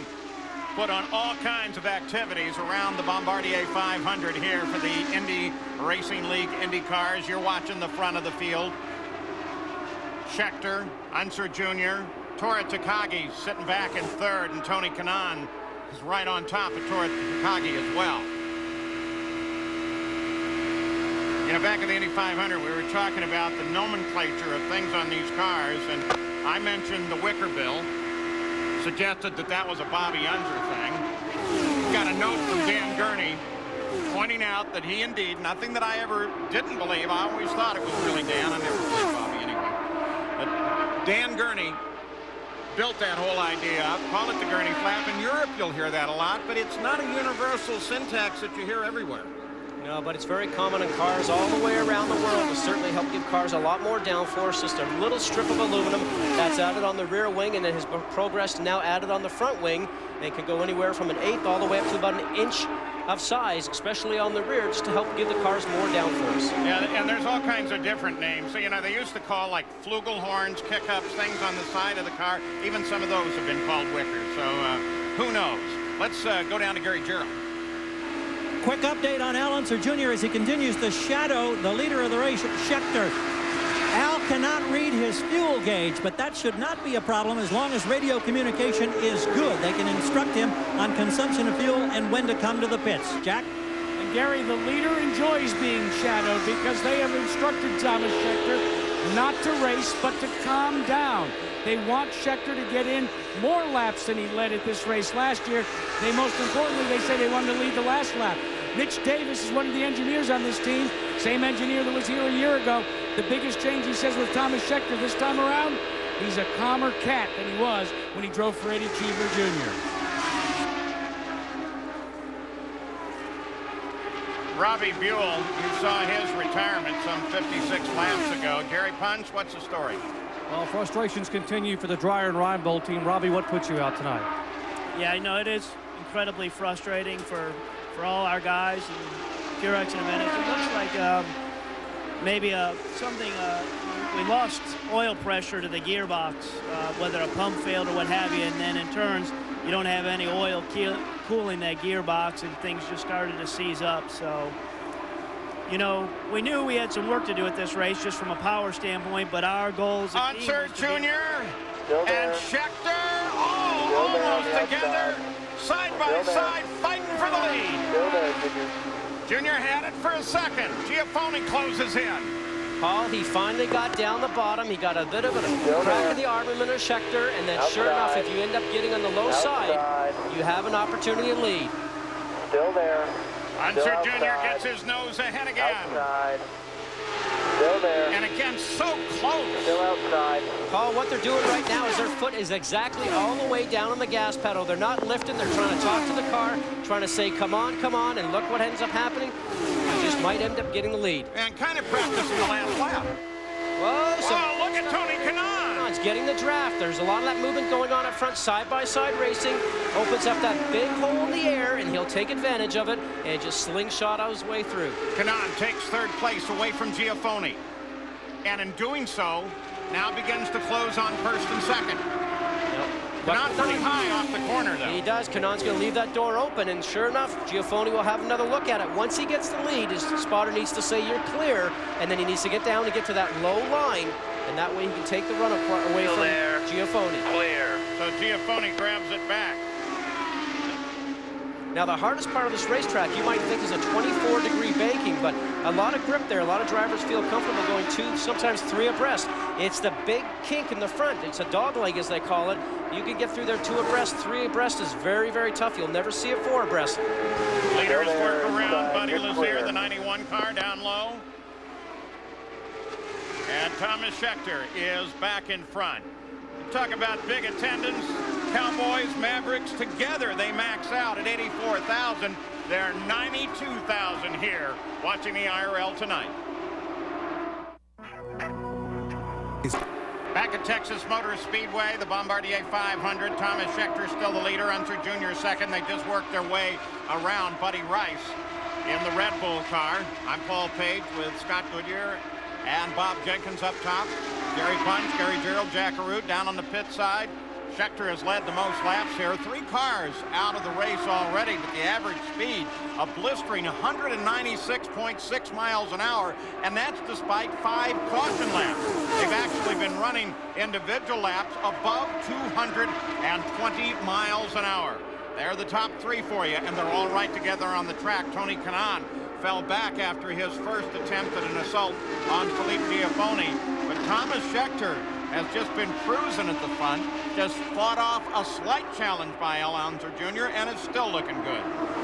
put on all kinds of activities around the Bombardier 500 here for the Indy Racing League Indycars. You're watching the front of the field. Scheckter, Unser Jr., Tora Takagi sitting back in third, and Tony Kanaan is right on top of Tora Takagi as well. You know, back in the Indy 500, we were talking about the nomenclature of things on these cars, and I mentioned the wicker bill, suggested that that was a Bobby Unser thing. Got a note from Dan Gurney pointing out that he indeed, nothing that I ever didn't believe, I always thought it was really Dan. I never believed Bobby anyway. But Dan Gurney built that whole idea up, call it the Gurney flap. In Europe, you'll hear that a lot, but it's not a universal syntax that you hear everywhere. No, but it's very common in cars all the way around the world to certainly help give cars a lot more downforce. Just a little strip of aluminum that's added on the rear wing and it has progressed and now added on the front wing. It can go anywhere from 1/8 all the way up to about 1 inch of size, especially on the rear, just to help give the cars more downforce. Yeah, and there's all kinds of different names. So, you know, they used to call like flugelhorns, kick-ups, things on the side of the car. Even some of those have been called wickers. So who knows? Let's go down to Gary Jarrell. Quick update on Al Unser Jr. as he continues to shadow the leader of the race, Scheckter. Al cannot read his fuel gauge, but that should not be a problem as long as radio communication is good. They can instruct him on consumption of fuel and when to come to the pits. Jack? And Gary, the leader enjoys being shadowed because they have instructed Thomas Scheckter not to race, but to calm down. They want Scheckter to get in more laps than he led at this race last year. Most importantly, they say they wanted to lead the last lap. Mitch Davis is one of the engineers on this team, same engineer that was here a year ago. The biggest change, he says, with Thomas Scheckter this time around, he's a calmer cat than he was when he drove for Eddie Cheever Jr. Robbie Buell, you saw his retirement some 56 laps ago. Gary Punch, what's the story? Well, frustrations continue for the Dreyer and Reinbold team. Robbie, what puts you out tonight? Yeah, I know it is incredibly frustrating for all our guys and Purex in a minute. It looks like maybe something, we lost oil pressure to the gearbox, whether a pump failed or what have you, and then in turns, you don't have any oil cooling that gearbox and things just started to seize up. So, you know, we knew we had some work to do at this race just from a power standpoint, but our goals... Unser Jr. and Scheckter almost together, side by side, fighting for the lead. Junior had it for a second. Giafone closes in. Paul, he finally got down the bottom. He got a bit of a crack of the armament of Scheckter, and then sure enough, if you end up getting on the low side, you have an opportunity to lead. Still there. Unser Jr. gets his nose ahead again. Outside. Still there. And again, so close. Still outside. Paul, what they're doing right now is their foot is exactly all the way down on the gas pedal. They're not lifting. They're trying to talk to the car, trying to say, come on, and look what ends up happening. You just might end up getting the lead. And kind of practicing the last lap. Whoa, so look at Tony Kanaan. It's getting the draft. There's a lot of that movement going on up front, side-by-side racing. Opens up that big hole in the air, and he'll take advantage of it and just slingshot his way through. Kanaan takes third place away from Giafone. And in doing so, now begins to close on first and second. Kanaan pretty high off the corner, though. He does. Kanaan's going to leave that door open, and sure enough, Giafone will have another look at it. Once he gets the lead, his spotter needs to say, you're clear, and then he needs to get down and get to that low line, and that way he can take the run away from Giafone. Clear. So Giafone grabs it back. Now, the hardest part of this racetrack, you might think, is a 24-degree banking, but a lot of grip there. A lot of drivers feel comfortable going 2, sometimes 3 abreast. It's the big kink in the front. It's a dog leg, as they call it. You can get through there 2 abreast. 3 abreast is very, very tough. You'll never see it 4 abreast. Leaders work around Buddy Lazier, the 91 car down low. And Thomas Scheckter is back in front. Talk about big attendance. Cowboys, Mavericks, together they max out at 84,000. There are 92,000 here watching the IRL tonight. Back at Texas Motor Speedway, the Bombardier 500. Thomas Scheckter still the leader. Unser Jr. second. They just worked their way around Buddy Rice in the Red Bull car. I'm Paul Page with Scott Goodyear and Bob Jenkins up top. Gary Punch, Gary Gerald, Jack Arute down on the pit side. Scheckter has led the most laps here. 3 cars out of the race already, but the average speed a blistering 196.6 miles an hour, and that's despite 5 caution laps. They've actually been running individual laps above 220 miles an hour. They're the top 3 for you, and they're all right together on the track. Tony Kanaan fell back after his first attempt at an assault on Philippe Giafone, but Thomas Scheckter has just been cruising at the front, just fought off a slight challenge by Al Unser Jr., and is still looking good.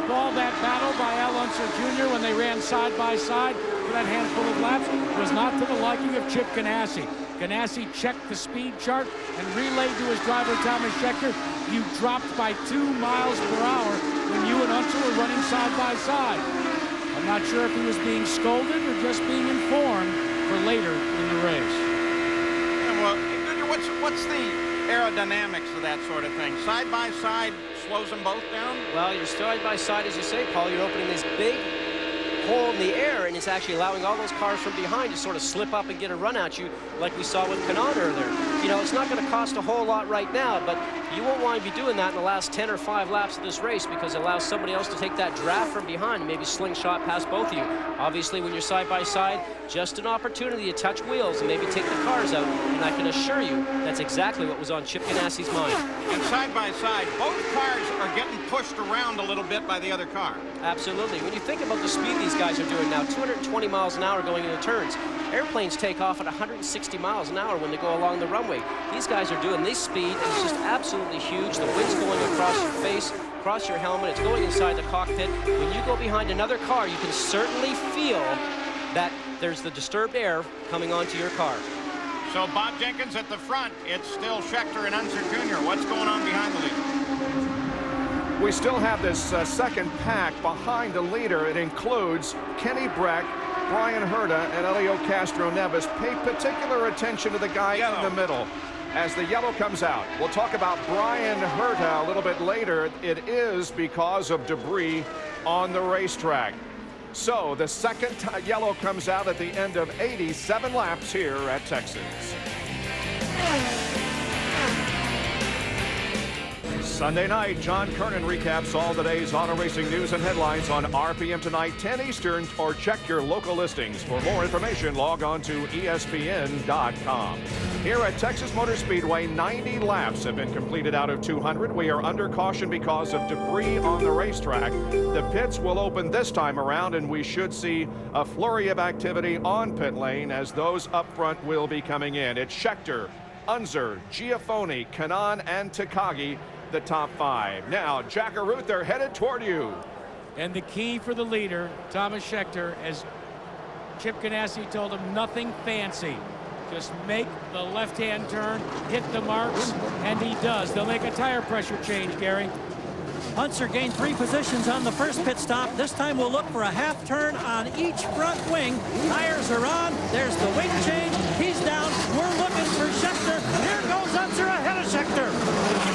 All that battle by Al Unser Jr. when they ran side by side for that handful of laps was not to the liking of Chip Ganassi. Ganassi checked the speed chart and relayed to his driver, Thomas Scheckter, you dropped by 2 miles per hour when you and Unser were running side by side. I'm not sure if he was being scolded or just being informed for later in the race. Well, what's the aerodynamics of that sort of thing? Side by side slows them both down? Well, you're side by side, as you say, Paul. You're opening this big hole in the air, and it's actually allowing all those cars from behind to sort of slip up and get a run at you, like we saw with Kanaan earlier. You know, it's not going to cost a whole lot right now, but you won't want to be doing that in the last 10 or 5 laps of this race, because it allows somebody else to take that draft from behind and maybe slingshot past both of you. Obviously, when you're side by side, just an opportunity to touch wheels and maybe take the cars out, and I can assure you that's exactly what was on Chip Ganassi's mind. And side by side, both cars are getting pushed around a little bit by the other car. Absolutely. When you think about the speed these guys are doing now, 220 miles an hour going into turns. Airplanes take off at 160 miles an hour when they go along the runway. These guys are doing this speed, and it's just absolutely huge. The wind's going across your face, across your helmet. It's going inside the cockpit. When you go behind another car, you can certainly feel that there's the disturbed air coming onto your car. So Bob Jenkins at the front. It's still Scheckter and Unser Jr. What's going on behind the leader? We still have this second pack behind the leader. It includes Kenny Breck, Brian Herta, and Elio Castro-Neves. Pay particular attention to the guy in the middle as the yellow comes out. We'll talk about Brian Herta a little bit later. It is because of debris on the racetrack. So the second yellow comes out at the end of 87 laps here at Texas. Sunday night, John Kernan recaps all the day's auto racing news and headlines on RPM tonight, 10 Eastern, or check your local listings. For more information, log on to ESPN.com. Here at Texas Motor Speedway, 90 laps have been completed out of 200. We are under caution because of debris on the racetrack. The pits will open this time around, and we should see a flurry of activity on pit lane as those up front will be coming in. It's Scheckter, Unser, Giafone, Kanaan, and Takagi, the top 5. Now, Jack Arute, they're headed toward you. And the key for the leader, Thomas Scheckter, as Chip Ganassi told him, nothing fancy. Just make the left-hand turn, hit the marks, and he does. They'll make a tire pressure change, Gary. Unser gained 3 positions on the first pit stop. This time we'll look for a half turn on each front wing. Tires are on. There's the wing change. He's down. We're looking for Scheckter. Here goes Unser ahead of Scheckter.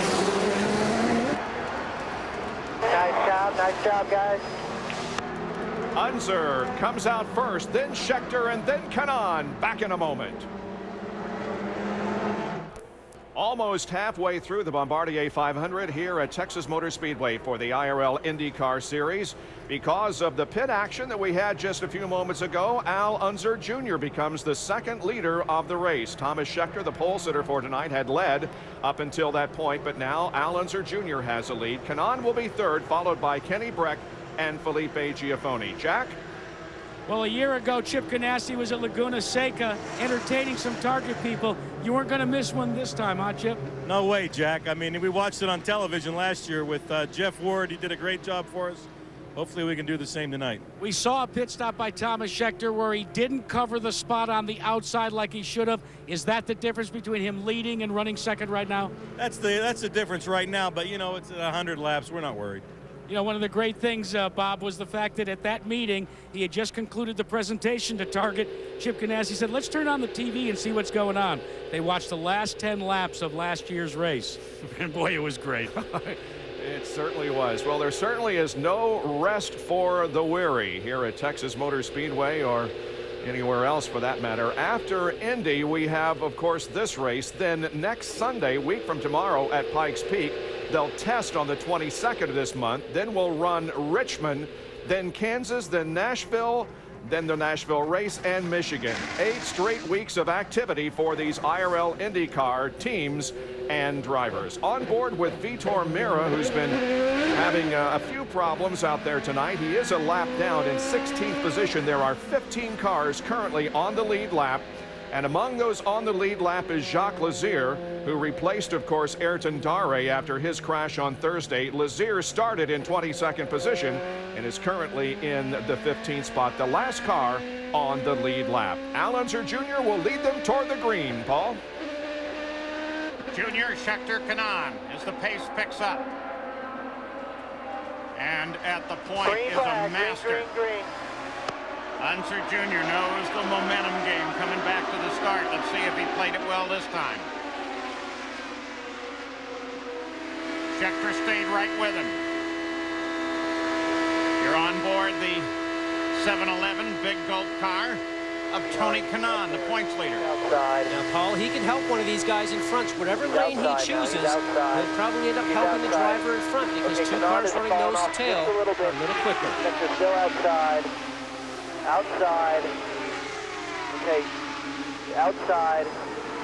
Nice job, guys. Unser comes out first, then Scheckter, and then Kanaan. Back in a moment. Almost halfway through the Bombardier 500 here at Texas Motor Speedway for the IRL IndyCar Series. Because of the pit action that we had just a few moments ago, Al Unser Jr. becomes the second leader of the race. Thomas Scheckter, the pole sitter for tonight, had led up until that point, but now Al Unser Jr. has a lead. Kanaan will be third, followed by Kenny Breck and Felipe Giafone. Jack? Well, a year ago, Chip Ganassi was at Laguna Seca entertaining some target people. You weren't going to miss one this time, huh, Chip? No way, Jack. I mean, we watched it on television last year with Jeff Ward. He did a great job for us. Hopefully we can do the same tonight. We saw a pit stop by Thomas Scheckter where he didn't cover the spot on the outside like he should have. Is that the difference between him leading and running second right now? That's the difference right now, but, you know, it's at 100 laps. We're not worried. You know, one of the great things, Bob, was the fact that at that meeting, he had just concluded the presentation to Target. Chip Ganassi said, let's turn on the TV and see what's going on. They watched the last 10 laps of last year's race. And boy, it was great. It certainly was. Well, there certainly is no rest for the weary here at Texas Motor Speedway, or anywhere else for that matter. After Indy, we have, of course, this race. Then next Sunday, week from tomorrow at Pikes Peak, they'll test on the 22nd of this month. Then we'll run Richmond, then Kansas, then Nashville, then the Nashville race, and Michigan. 8 straight weeks of activity for these IRL IndyCar teams and drivers. On board with Vitor Meira, who's been having a few problems out there tonight. He is a lap down in 16th position. There are 15 cars currently on the lead lap. And among those on the lead lap is Jacques Lazier, who replaced, of course, Ayrton Dare after his crash on Thursday. Lazier started in 22nd position and is currently in the 15th spot, the last car on the lead lap. Al Unser Jr. will lead them toward the green, Paul. Junior Scheckter Kanaan as the pace picks up. And at the point Green is flag, a master. green. Unser Jr. knows the momentum game coming back to the start. Let's see if he played it well this time. Scheckter stayed right with him. You're on board the 7-Eleven Big Gulp car of Tony Kanaan, the points leader. Outside. Now, Paul, he can help one of these guys in front. Whatever lane he chooses, he'll probably end up helping the driver in front because two cars running nose to tail are a little quicker. Scheckter's still outside. Outside. Okay. Outside.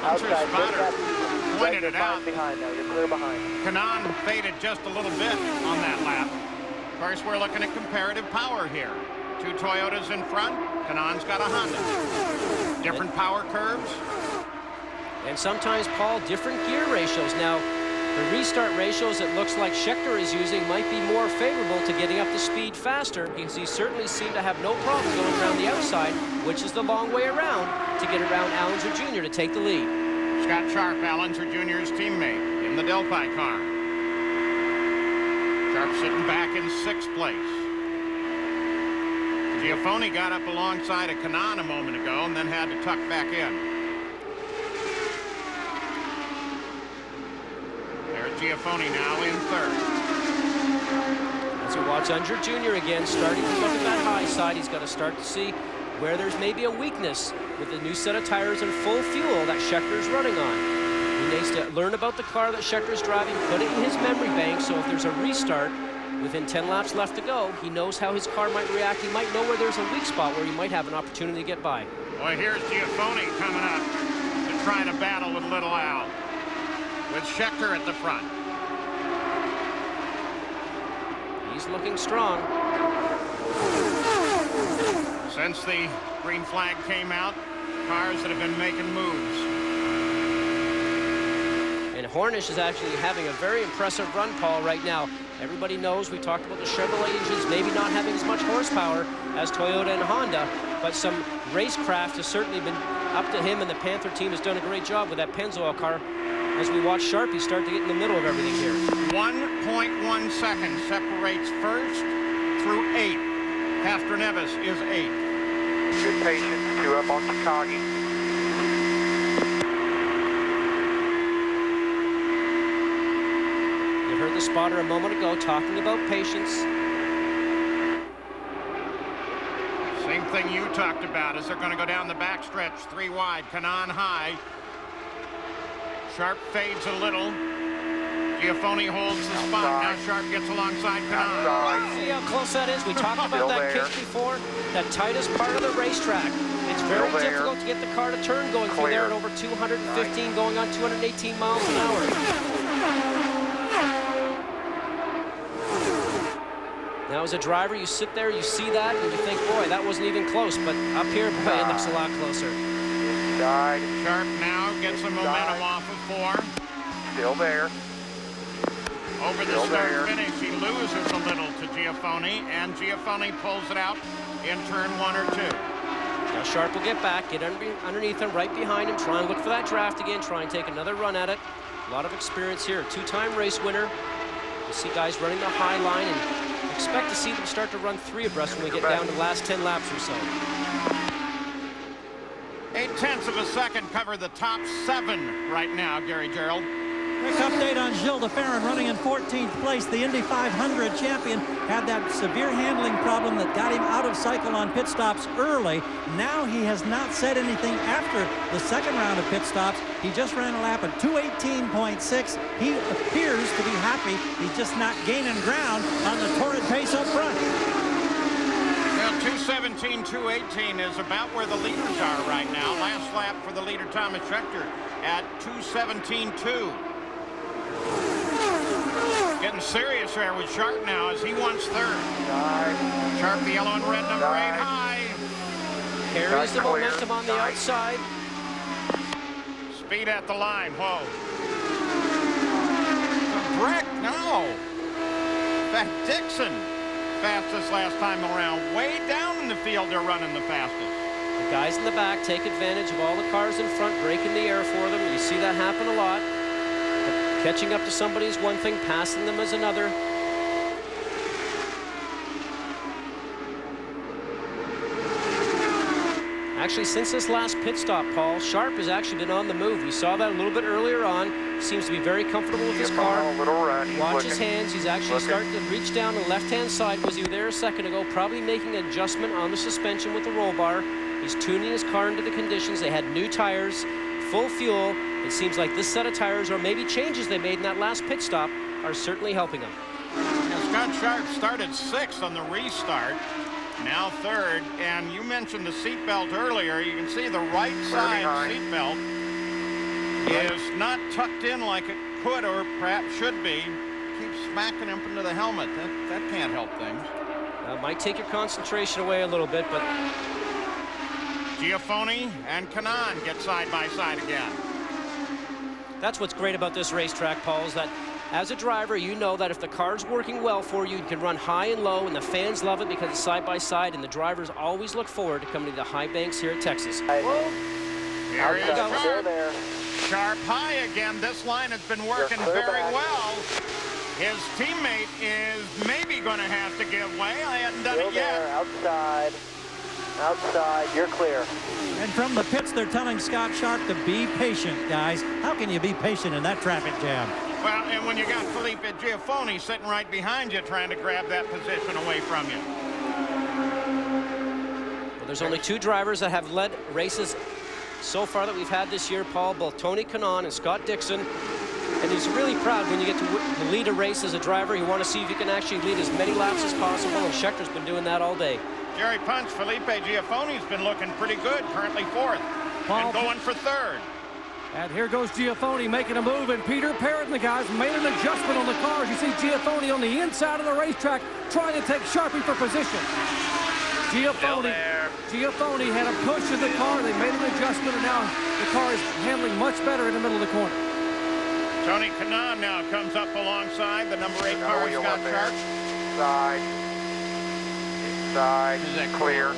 Outside. Spotter pointed it out. Behind now. You're clear behind. Kanaan faded just a little bit on that lap. Of course, we're looking at comparative power here. 2 Toyotas in front. Kanaan's got a Honda. Different power curves. And sometimes, Paul, different gear ratios. Now, the restart ratios it looks like Scheckter is using might be more favorable to getting up to speed faster because he certainly seemed to have no problem going around the outside, which is the long way around, to get around Al Unser Jr. to take the lead. Scott Sharp, Al Unser Jr.'s teammate in the Delphi car. Sharp sitting back in 6th place. Giafoni got up alongside of Kanaan a moment ago and then had to tuck back in. There's Giafoni now in 3rd. As we watch Unser Jr. again, starting to look at that high side, he's got to start to see where there's maybe a weakness with the new set of tires and full fuel that Schecter's running on. He needs to learn about the car that Schecter's driving, put it in his memory bank, so if there's a restart, within 10 laps left to go, he knows how his car might react. He might know where there's a weak spot where he might have an opportunity to get by. Well, here's Giafoni coming up to try to battle with Little Al, with Scheckter at the front. He's looking strong. Since the green flag came out, cars that have been making moves. And Hornish is actually having a very impressive run, Paul, right now. Everybody knows we talked about the Chevrolet engines maybe not having as much horsepower as Toyota and Honda, but some racecraft has certainly been up to him, and the Panther team has done a great job with that Pennzoil car as we watch Sharpie start to get in the middle of everything here. 1.1 seconds separates 1st through 8th. Castroneves is 8th. Good patience. 2 up on Chicago. Heard the spotter a moment ago talking about patience. Same thing you talked about as they're going to go down the backstretch 3 wide. Kanaan high. Sharp fades a little. Giafoni holds the spot. Now Sharp gets alongside Kanaan. See how close that is? We talked about that kick before. The tightest part of the racetrack. It's very difficult to get the car to turn going through there at over 215 going on 218 miles an hour. Now, as a driver, you sit there, you see that, and you think, boy, that wasn't even close. But up here, boy, it looks a lot closer. Sharp now gets some momentum off of 4. Still there. Over the start finish, he loses a little to Giafoni, and Giafoni pulls it out in turn 1 or 2. Now Sharp will get back, get underneath him, right behind him, try and look for that draft again, try and take another run at it. A lot of experience here, 2-time race winner. You see guys running the high line, and expect to see them start to run 3 abreast when we get down to the last 10 laps or so. 0.8 of a second cover the top 7 right now, Gary Gerald. Quick update on Gilles de Ferran running in 14th place. The Indy 500 champion had that severe handling problem that got him out of cycle on pit stops early. Now he has not said anything after the second round of pit stops. He just ran a lap at 2:18.6. He appears to be happy. He's just not gaining ground on the torrid pace up front. Well, 2:17, 2:18 is about where the leaders are right now. Last lap for the leader, Thomas Scheckter, at 2:17.2. Getting serious there with Sharp now as he wants third. Sharp, the yellow and red, number 8 high. Carries the momentum on the outside. Speed at the line. Whoa. The Breck, no. In fact, Dixon, fastest last time around. Way down in the field, they're running the fastest. The guys in the back take advantage of all the cars in front, breaking the air for them. You see that happen a lot. But catching up to somebody is one thing, passing them is another. Actually, since this last pit stop, Paul, Sharp has actually been on the move. We saw that a little bit earlier on. Seems to be very comfortable with his car. Watch his hands. He's actually starting to reach down the left-hand side. Was he there a second ago? Probably making an adjustment on the suspension with the roll bar. He's tuning his car into the conditions. They had new tires, full fuel. It seems like this set of tires, or maybe changes they made in that last pit stop, are certainly helping him. Now, Scott Sharp started 6th on the restart. Now 3rd, and you mentioned the seatbelt earlier. You can see the right side seatbelt is not tucked in like it could or perhaps should be. Keeps smacking up into the helmet. That can't help things. Might take your concentration away a little bit, but Giafoni and Kanaan get side by side again. That's what's great about this racetrack, Paul, is that as a driver, you know that if the car's working well for you, you can run high and low, and the fans love it because it's side by side, and the drivers always look forward to coming to the high banks here at Texas. Here he is, Sharp. Sharp high again. This line has been working very well. His teammate is maybe going to have to give way. I hadn't done it yet. Outside. Outside. You're clear. And from the pits, they're telling Scott Sharp to be patient, guys. How can you be patient in that traffic jam? Well, and when you got Felipe Giafoni sitting right behind you trying to grab that position away from you. Well, there's only 2 drivers that have led races so far that we've had this year, Paul, both Tony Kanaan and Scott Dixon. And he's really proud when you get to lead a race as a driver. You want to see if you can actually lead as many laps as possible, and Schecter's been doing that all day. Jerry Punch, Felipe Giafoni's been looking pretty good, currently 4th, and going for 3rd. And here goes Giafoni making a move, and Peter Parrott and the guys made an adjustment on the cars. You see Giafoni on the inside of the racetrack trying to take Sharpie for position. Giafoni had a push of the car. They made an adjustment, and now the car is handling much better in the middle of the corner. Tony Kanaan now comes up alongside the number 8 car, Scott Sharp. Side. Inside. Is that clear?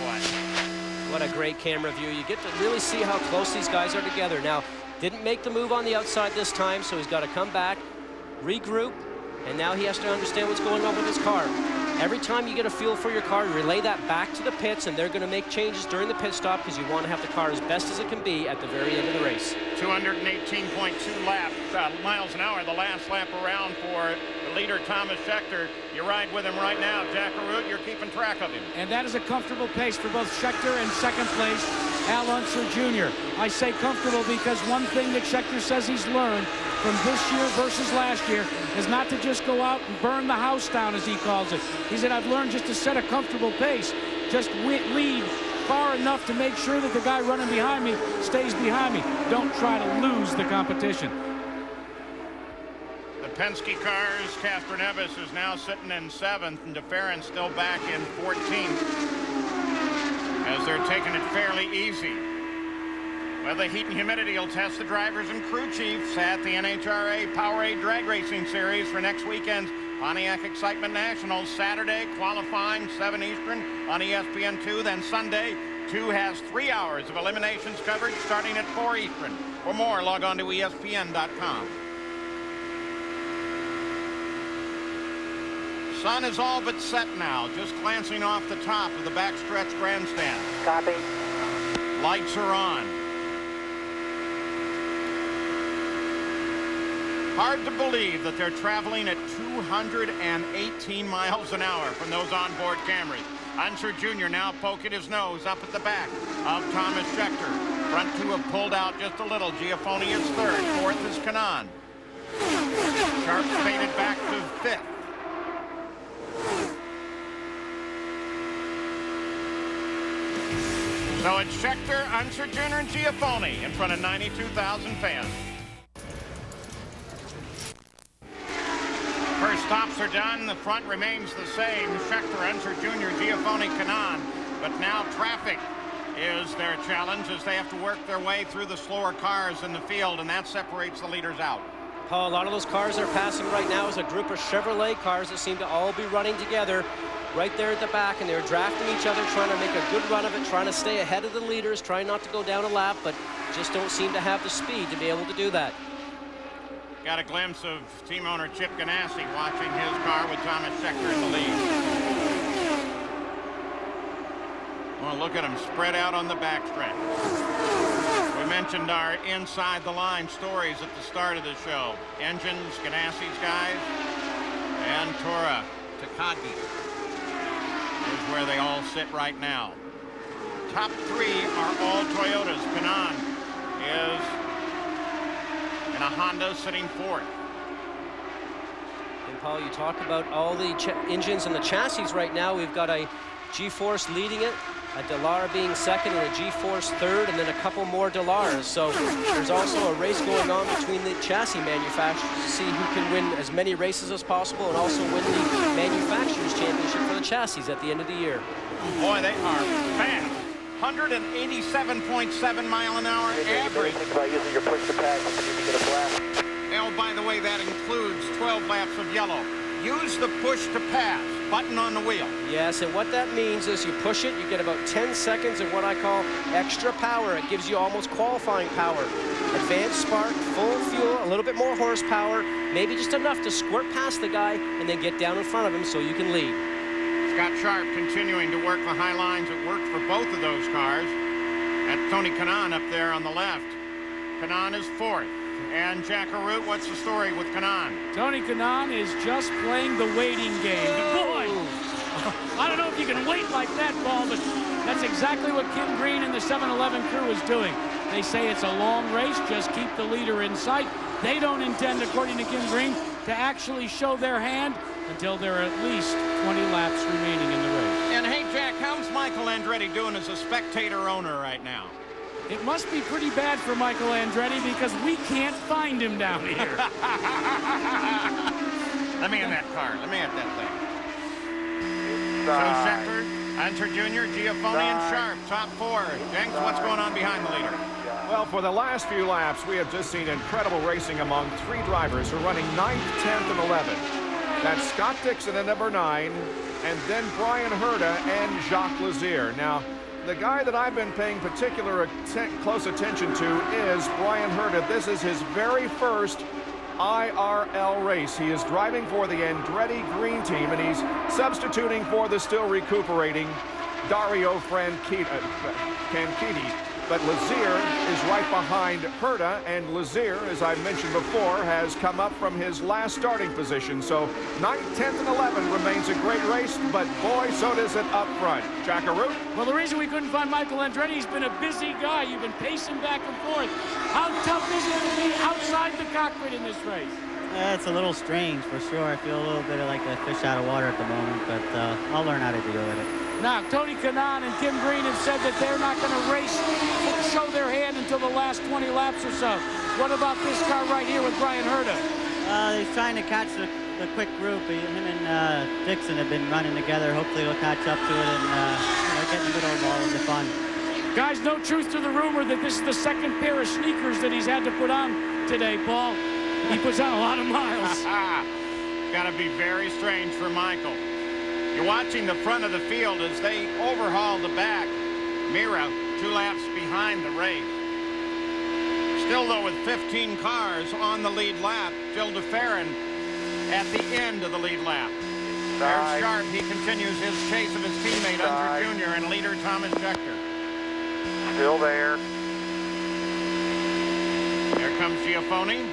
What a great camera view. You get to really see how close these guys are together. Now, didn't make the move on the outside this time, so he's got to come back, regroup, and now he has to understand what's going on with his car. Every time you get a feel for your car, you relay that back to the pits, and they're going to make changes during the pit stop because you want to have the car as best as it can be at the very end of the race. 218.2 miles an hour, the last lap around for the leader, Thomas Scheckter. You ride with him right now. Jack Arute, you're keeping track of him. And that is a comfortable pace for both Scheckter and second place, Al Unser Jr. I say comfortable because one thing that Scheckter says he's learned from this year versus last year is not to just go out and burn the house down, as he calls it. He said, I've learned just to set a comfortable pace, just lead far enough to make sure that the guy running behind me stays behind me. Don't try to lose the competition. The Penske cars, Casper Nevis is now sitting in 7th, and de Ferran still back in 14th as they're taking it fairly easy. Well, the heat and humidity will test the drivers and crew chiefs at the NHRA Powerade Drag Racing Series for next weekend's Pontiac Excitement Nationals. Saturday, qualifying 7 Eastern on ESPN2. Then Sunday, 2 has 3 hours of eliminations coverage starting at 4 Eastern. For more, log on to ESPN.com. Sun is all but set now, just glancing off the top of the backstretch grandstand. Copy. Lights are on. Hard to believe that they're traveling at 218 miles an hour from those onboard cameras. Unser Jr. now poking his nose up at the back of Thomas Scheckter. Front two have pulled out just a little. Giafoni is third. Fourth is Kanaan. Sharp faded back to fifth. So it's Scheckter, Unser Jr., and Giafoni in front of 92,000 fans. First stops are done. The front remains the same. Scheckter, Unser Jr., Giafoni, Kanaan. But now traffic is their challenge as they have to work their way through the slower cars in the field, and that separates the leaders out. Paul, a lot of those cars they're passing right now is a group of Chevrolet cars that seem to all be running together right there at the back, and they're drafting each other, trying to make a good run of it, trying to stay ahead of the leaders, trying not to go down a lap, but just don't seem to have the speed to be able to do that. Got a glimpse of team owner Chip Ganassi watching his car with Thomas Scheckter in the lead. Well, look at him spread out on the backstretch. We mentioned our inside the line stories at the start of the show. Engines, Ganassi's guys, and Tora Takagi is where they all sit right now. Top three are all Toyotas. Kanaan is in a Honda sitting fourth. And Paul, you talk about all the engines and the chassis right now. We've got a G-Force leading it, a Dallara being second, and a G-Force third, and then a couple more Dallaras. So there's also a race going on between the chassis manufacturers to see who can win as many races as possible and also win the manufacturers championship for the chassis at the end of the year. Boy, they are fast. 187.7 mile an hour average. Think about using your push to pass if you need to get a blast. Oh, by the way, that includes 12 laps of yellow. Use the push to pass button on the wheel. Yes, and what that means is you push it, you get about 10 seconds of what I call extra power. It gives you almost qualifying power. Advanced spark, full fuel, a little bit more horsepower, maybe just enough to squirt past the guy and then get down in front of him so you can lead. Scott Sharp continuing to work the high lines. It worked for both of those cars. That's Tony Kanaan up there on the left. Kanaan is fourth. And Jack Arute, what's the story with Kanaan? Tony Kanaan is just playing the waiting game. Boy, I don't know if you can wait like that, Paul, but that's exactly what Kim Green and the 7-Eleven crew is doing. They say it's a long race, just keep the leader in sight. They don't intend, according to Kim Green, to actually show their hand until there are at least 20 laps remaining in the race. And hey, Jack, how's Michael Andretti doing as a spectator owner right now? It must be pretty bad for Michael Andretti because we can't find him down here. Let me in that car. Let me at that thing. So Scheckter, Unser Jr., Giafoni, and Sharp, top four. Jenks, what's going on behind the leader? Well, for the last few laps, we have just seen incredible racing among three drivers who are running 9th, 10th, and 11th. That's Scott Dixon at number 9, and then Brian Herta and Jacques Lazier. Now, the guy that I've been paying particular close attention to is Brian Herta. This is his very first IRL race. He is driving for the Andretti Green Team, and he's substituting for the still recuperating Dario Franchitti. But Lazier is right behind Herta, and Lazier, as I mentioned before, has come up from his last starting position. So 9th, 10th, and 11th remains a great race, but boy, so does it up front. Jack Arute? Well, the reason we couldn't find Michael Andretti, he's been a busy guy. You've been pacing back and forth. How tough is it to be outside the cockpit in this race? It's a little strange, for sure. I feel a little bit like a fish out of water at the moment, but I'll learn how to deal with it. Now, Tony Kanaan and Kim Green have said that they're not going to race, show their hand until the last 20 laps or so. What about this car right here with Brian Herta? He's trying to catch the quick group. Him and Dixon have been running together. Hopefully he'll catch up to it and get in the middle of all of the fun. Guys, no truth to the rumor that this is the second pair of sneakers that he's had to put on today, Paul. He puts on a lot of miles. Got to be very strange for Michael. You're watching the front of the field as they overhaul the back. Mira, 2 laps behind the race. Still, though, with 15 cars on the lead lap, Gilles Ferrin at the end of the lead lap. There's Sharp. He continues his chase of his teammate, Unser Jr., and leader Thomas Scheckter. Still there. Here comes Giafoni.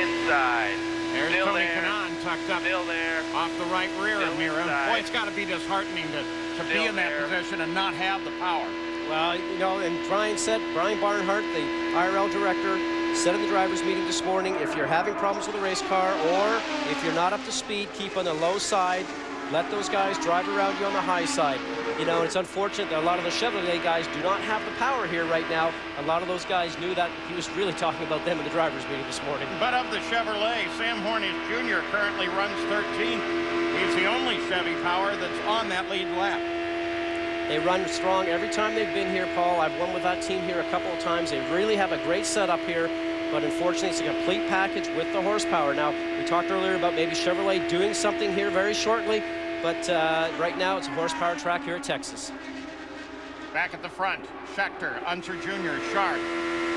inside. There's Still Tony there. Kanaan tucked up Still there. off the right rear Still of Mira. inside. Boy, it's got to be disheartening to be Still in that there. position and not have the power. Well, you know, and Brian Barnhart, the IRL director, said in the drivers' meeting this morning, if you're having problems with a race car or if you're not up to speed, keep on the low side. Let those guys drive around you on the high side. You know, it's unfortunate that a lot of the Chevrolet guys do not have the power here right now. A lot of those guys knew that. He was really talking about them in the drivers' meeting this morning. But of the Chevrolet, Sam Hornish Jr. currently runs 13th. He's the only Chevy power that's on that lead lap. They run strong every time they've been here, Paul. I've won with that team here a couple of times. They really have a great setup here, but unfortunately it's a complete package with the horsepower. Now, we talked earlier about maybe Chevrolet doing something here very shortly, but right now it's a horsepower track here at Texas. Back at the front, Schechter, Unser Jr., Sharp.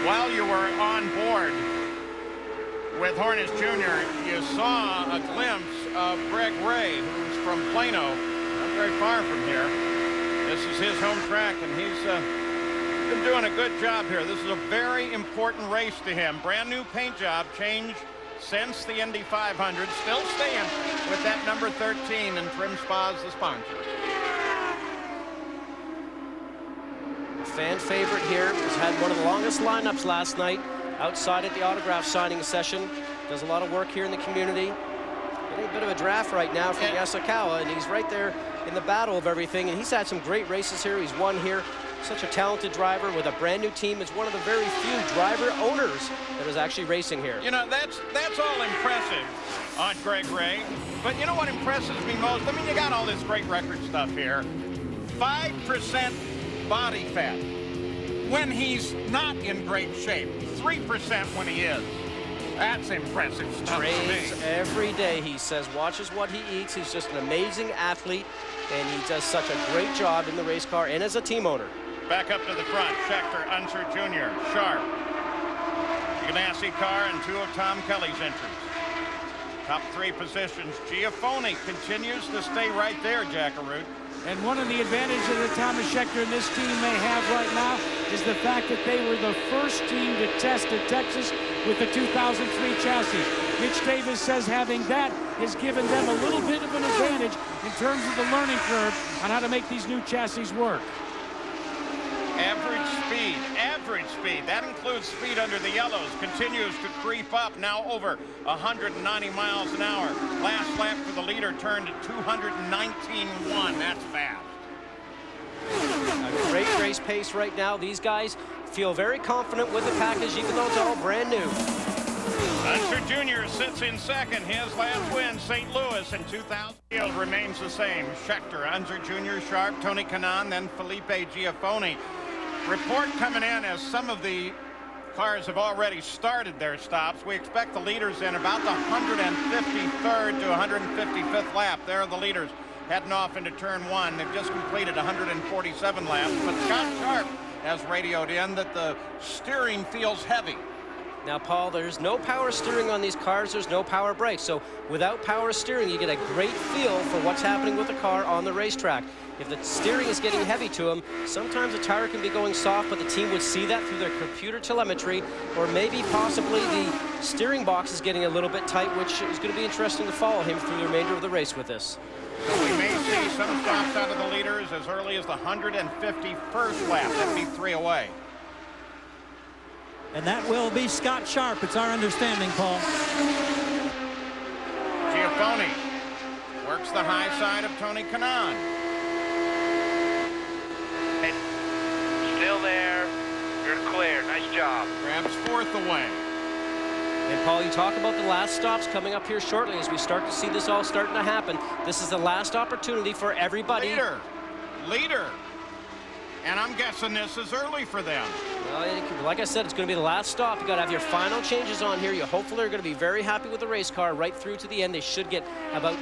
While you were on board with Hornish Jr., you saw a glimpse of Greg Ray, who's from Plano, not very far from here. This is his home track, and he's been doing a good job here. This is a very important race to him. Brand new paint job change since the Indy 500. Still staying with that number 13 and Trim Spa as the sponsor. Fan favorite here. Has had one of the longest lineups last night outside at the autograph signing session. Does a lot of work here in the community. Getting a bit of a draft right now from Yasukawa, and he's right there in the battle of everything, and he's had some great races here. He's won here. Such a talented driver with a brand new team. Is one of the very few driver owners that is actually racing here. You know, that's all impressive on Greg Ray, but you know what impresses me most? I mean, you got all this great record stuff here. 5% body fat when he's not in great shape. 3% when he is. That's impressive stuff. Trains every day, he says, watches what he eats. He's just an amazing athlete, and he does such a great job in the race car and as a team owner. Back up to the front, Schechter, Unser Jr., Sharp, Ganassi car, and two of Tom Kelly's entries. Top three positions. Giafone continues to stay right there, Jackaroo. And one of the advantages that Thomas Schechter and this team may have right now is the fact that they were the first team to test at Texas with the 2003 chassis. Mitch Davis says having that has given them a little bit of an advantage in terms of the learning curve on how to make these new chassis work. Average speed, that includes speed under the yellows, continues to creep up, now over 190 miles an hour. Last lap for the leader turned at 219.1. That's fast. A great race pace right now. These guys feel very confident with the package, even though it's all brand new. Unser Jr. sits in second. His last win, St. Louis in 2000. Field remains the same. Schechter, Unser Jr., Sharp, Tony Kanaan, then Felipe Giafone. Report coming in as some of the cars have already started their stops. We expect the leaders in about the 153rd to 155th lap. There are the leaders heading off into turn one. They've just completed 147 laps, but Scott Sharp has radioed in that the steering feels heavy. Now, Paul, there's no power steering on these cars. There's no power brakes. So without power steering, you get a great feel for what's happening with the car on the racetrack. If the steering is getting heavy to them, sometimes the tire can be going soft, but the team would see that through their computer telemetry, or maybe possibly the steering box is getting a little bit tight, which is going to be interesting to follow him through the remainder of the race with this. So we may see some stops out of the leaders as early as the 151st lap. That'd be 3 away. And that will be Scott Sharp. It's our understanding, Paul. Giafone works the high side of Tony Kanaan. Still there. You're clear. Nice job. Grabs fourth away. And Paul, you talk about the last stops coming up here shortly as we start to see this all starting to happen. This is the last opportunity for everybody. Leader. And I'm guessing this is early for them. Well, like I said, it's going to be the last stop. You got to have your final changes on here. You hopefully are going to be very happy with the race car right through to the end. They should get about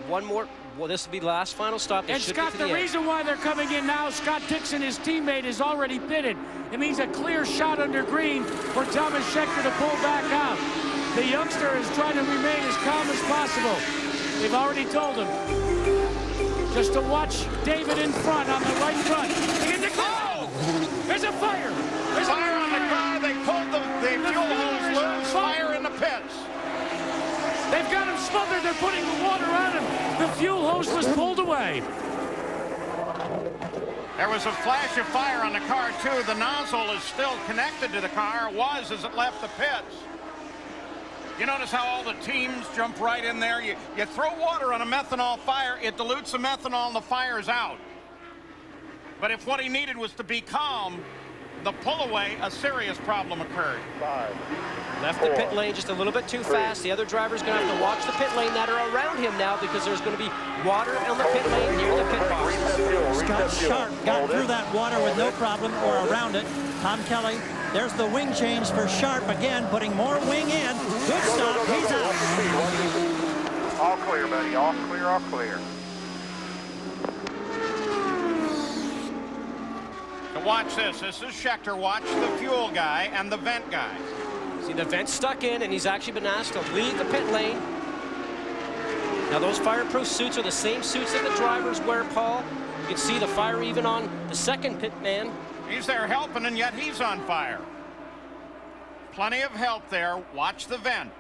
one more. Well, this will be the last final stop. They and should Scott, get to the the reason why they're coming in now, Scott Dixon, his teammate, is already pitted. It means a clear shot under green for Thomas Schechter to pull back out. The youngster is trying to remain as calm as possible. They've already told him just to watch David in front on the right front. There's a fire. There's fire on the car. They pulled the fuel hose loose. Fire in the pits. They've got him smothered. They're putting the water on him. The fuel hose was pulled away. There was a flash of fire on the car, too. The nozzle is still connected to the car. It was as it left the pits. You notice how all the teams jump right in there? You throw water on a methanol fire, it dilutes the methanol and the fire's out. But if what he needed was to be calm, the pull away, a serious problem occurred. Left the pit lane just a little bit too fast. The other driver's going to have to watch the pit lane that are around him now because there's going to be water on the pit lane near the pit box. Scott Sharp got through that water with no problem or around it. Tom Kelly, there's the wing change for Sharp again, putting more wing in. Good stop, he's out. All clear, buddy, all clear, all clear. Watch this. This is Scheckter. Watch the fuel guy and the vent guy. See, the vent's stuck in, and he's actually been asked to leave the pit lane. Now, those fireproof suits are the same suits that the drivers wear, Paul. You can see the fire even on the second pit man. He's there helping, and yet he's on fire. Plenty of help there. Watch the vent.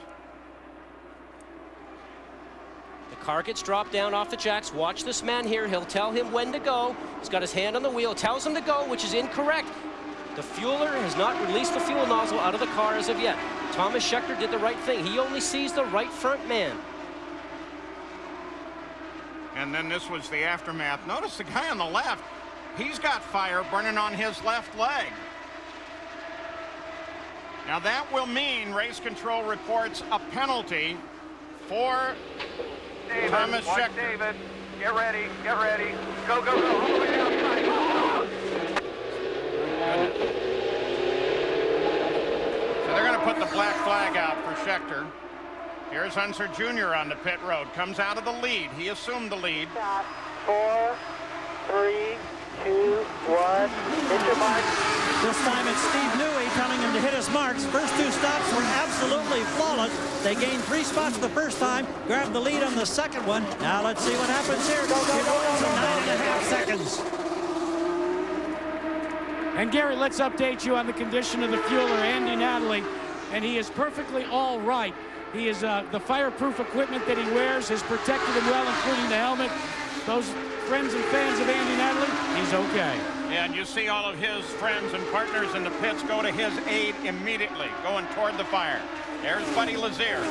The car gets dropped down off the jacks. Watch this man here. He'll tell him when to go. He's got his hand on the wheel. Tells him to go, which is incorrect. The fueler has not released the fuel nozzle out of the car as of yet. Thomas Scheckter did the right thing. He only sees the right front man. And then this was the aftermath. Notice the guy on the left. He's got fire burning on his left leg. Now that will mean race control reports a penalty for David, Thomas watch Scheckter. David. Get ready, get ready. Go, go, go, all the way outside. So they're going to put the black flag out for Scheckter. Here's Unser Jr. on the pit road. Comes out of the lead. He assumed the lead. 4, 3, 2, 1. Hit your mark. This time it's Steve Newey telling him to hit his marks. First two stops were absolutely flawless. They gained 3 spots the first time, grabbed the lead on the second one. Now let's see what happens here. Go, go, go, go, 9.5 seconds. And Gary, let's update you on the condition of the fueler, Andy Natalie, and he is perfectly all right. He is the fireproof equipment that he wears has protected him well, including the helmet. Those friends and fans of Andy Natalie, he's okay. Yeah, and you see all of his friends and partners in the pits go to his aid immediately, going toward the fire. There's Buddy Lazier.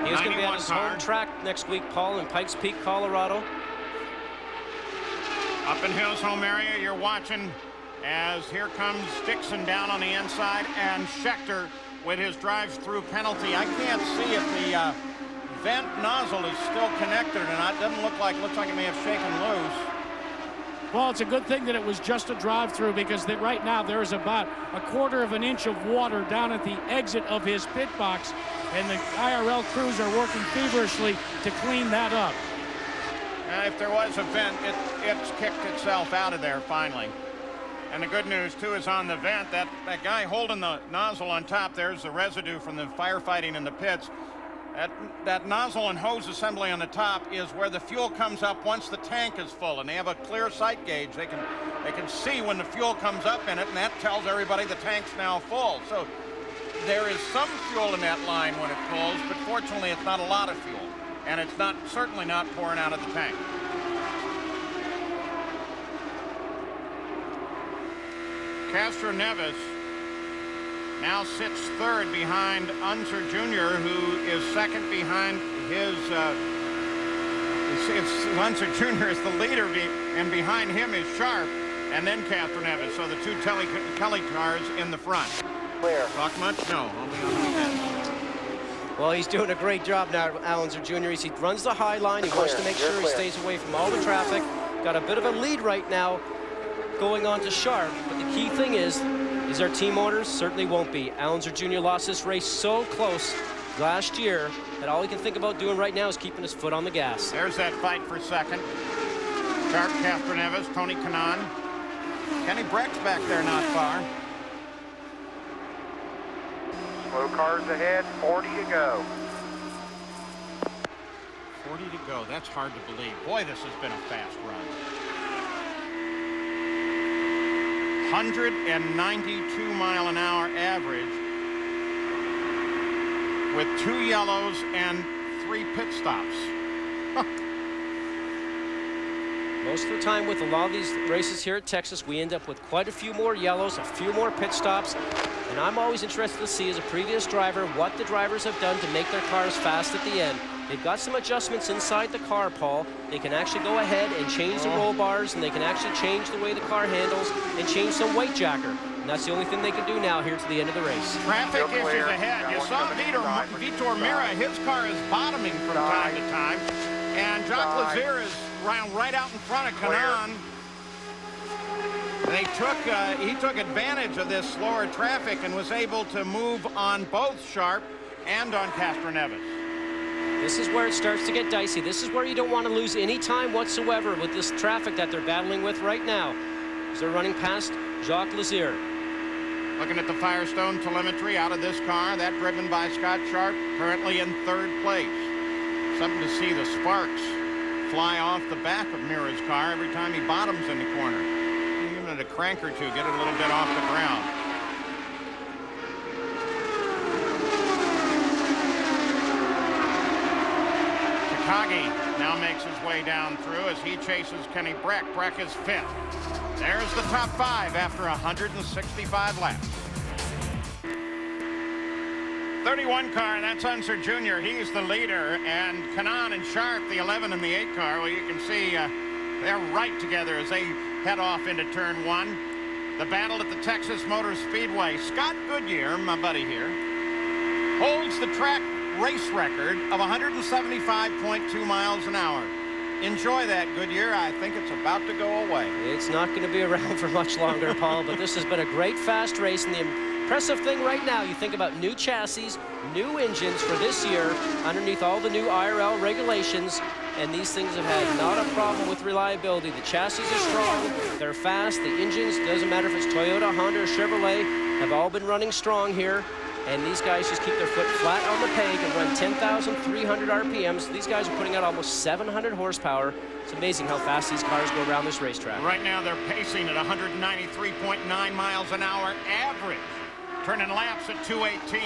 He's going to be on his home track next week, Paul, in Pikes Peak, Colorado. Up in his home area, you're watching as here comes Dixon down on the inside, and Scheckter with his drive-through penalty. I can't see if the vent nozzle is still connected or not. Doesn't look like it may have shaken loose. Well, it's a good thing that it was just a drive-through because right now there is about 1/4 of an inch of water down at the exit of his pit box, and the IRL crews are working feverishly to clean that up. If there was a vent, it's kicked itself out of there finally. And the good news, too, is on the vent, that guy holding the nozzle on top, there's the residue from the firefighting in the pits. That nozzle and hose assembly on the top is where the fuel comes up once the tank is full, and they have a clear sight gauge. They can see when the fuel comes up in it, and that tells everybody the tank's now full. So there is some fuel in that line when it pulls, but fortunately it's not a lot of fuel, and it's certainly not pouring out of the tank. Castro Neves now sits third behind Unser Jr., who is second behind his, Unser Jr. is the leader, and behind him is Sharp, and then Castro Neves. So the two Kelly cars in the front. Clear. Talk much? No, only on the weekend. Well, he's doing a great job now, Unser Jr. He runs the high line. He wants to make sure he stays away from all the traffic. Got a bit of a lead right now going on to Sharp, but the key thing is our team orders? Certainly won't be. Unser Jr. lost this race so close last year that all he can think about doing right now is keeping his foot on the gas. There's that fight for second. Sharp, Castro Neves, Tony Kanaan. Kenny Breck's back there not far. Slow cars ahead, 40 to go. 40 to go. That's hard to believe. Boy, this has been a fast run. 192 mile an hour average. with 2 yellows and 3 pit stops. Most of the time with a lot of these races here at Texas, we end up with quite a few more yellows, a few more pit stops. And I'm always interested to see, as a previous driver, what the drivers have done to make their cars fast at the end. They've got some adjustments inside the car, Paul. They can actually go ahead and change the roll bars, and they can actually change the way the car handles and change some weight jacker. And that's the only thing they can do now here to the end of the race. Traffic issues ahead. You saw Vitor Mira, his car is bottoming from time to time. And Jacques Lazier is right out in front of Kanaan. He took advantage of this slower traffic and was able to move on both Sharp and on Castroneves. This is where it starts to get dicey. This is where you don't want to lose any time whatsoever with this traffic that they're battling with right now, as they're running past Jacques Lazier. Looking at the Firestone telemetry out of this car, that driven by Scott Sharp, currently in 3rd place. Something to see the sparks fly off the back of Mira's car every time he bottoms in the corner. Give it a crank or two, get it a little bit off the ground. Takagi now makes his way down through as he chases Kenny Breck. Breck is 5th. There's the top 5 after 165 laps. 31 car, and that's Unser Jr. He's the leader, and Kanaan and Sharp, the 11 and the 8 car. Well, you can see they're right together as they head off into turn 1. The battle at the Texas Motor Speedway. Scott Goodyear, my buddy here, holds the track race record of 175.2 miles an hour. Enjoy that, Goodyear. I think it's about to go away. It's not going to be around for much longer, Paul, but this has been a great fast race, and the impressive thing right now, you think about new chassis, new engines for this year, underneath all the new IRL regulations, and these things have had not a problem with reliability. The chassis are strong, they're fast, the engines, doesn't matter if it's Toyota, Honda, or Chevrolet, have all been running strong here. And these guys just keep their foot flat on the peg and run 10,300 RPMs. These guys are putting out almost 700 horsepower. It's amazing how fast these cars go around this racetrack. Right now they're pacing at 193.9 miles an hour average. Turning laps at 218.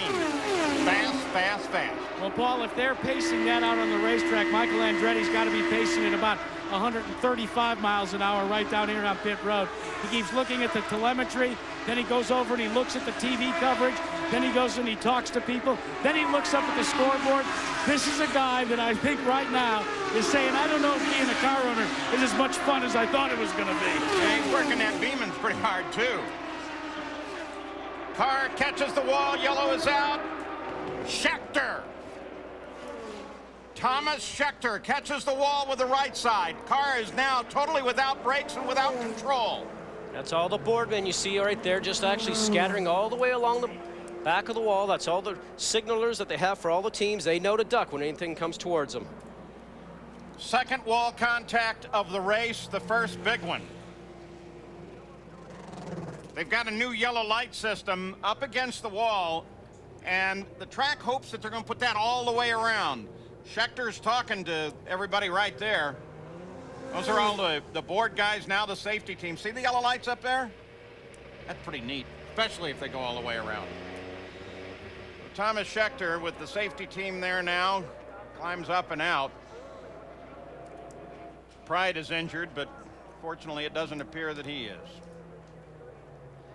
Fast, fast, fast. Well, Paul, if they're pacing that out on the racetrack, Michael Andretti's got to be pacing at about 135 miles an hour right down here on pit road. He keeps looking at the telemetry, then he goes over and he looks at the TV coverage, then he goes and he talks to people, then he looks up at the scoreboard. This is a guy that I think right now is saying, I don't know if being a car owner is as much fun as I thought it was going to be. Yeah, he's working that Beeman's pretty hard, too. Car catches the wall, yellow is out. Scheckter. Thomas Scheckter catches the wall with the right side. Car is now totally without brakes and without control. That's all the boardmen you see right there, just actually scattering all the way along the back of the wall. That's all the signalers that they have for all the teams. They know to duck when anything comes towards them. Second wall contact of the race, the first big one. They've got a new yellow light system up against the wall, and the track hopes that they're going to put that all the way around. Schechter's talking to everybody right there. Those are all the board guys, now the safety team. See the yellow lights up there? That's pretty neat, especially if they go all the way around. Thomas Scheckter with the safety team there now, climbs up and out. Pride is injured, but fortunately it doesn't appear that he is.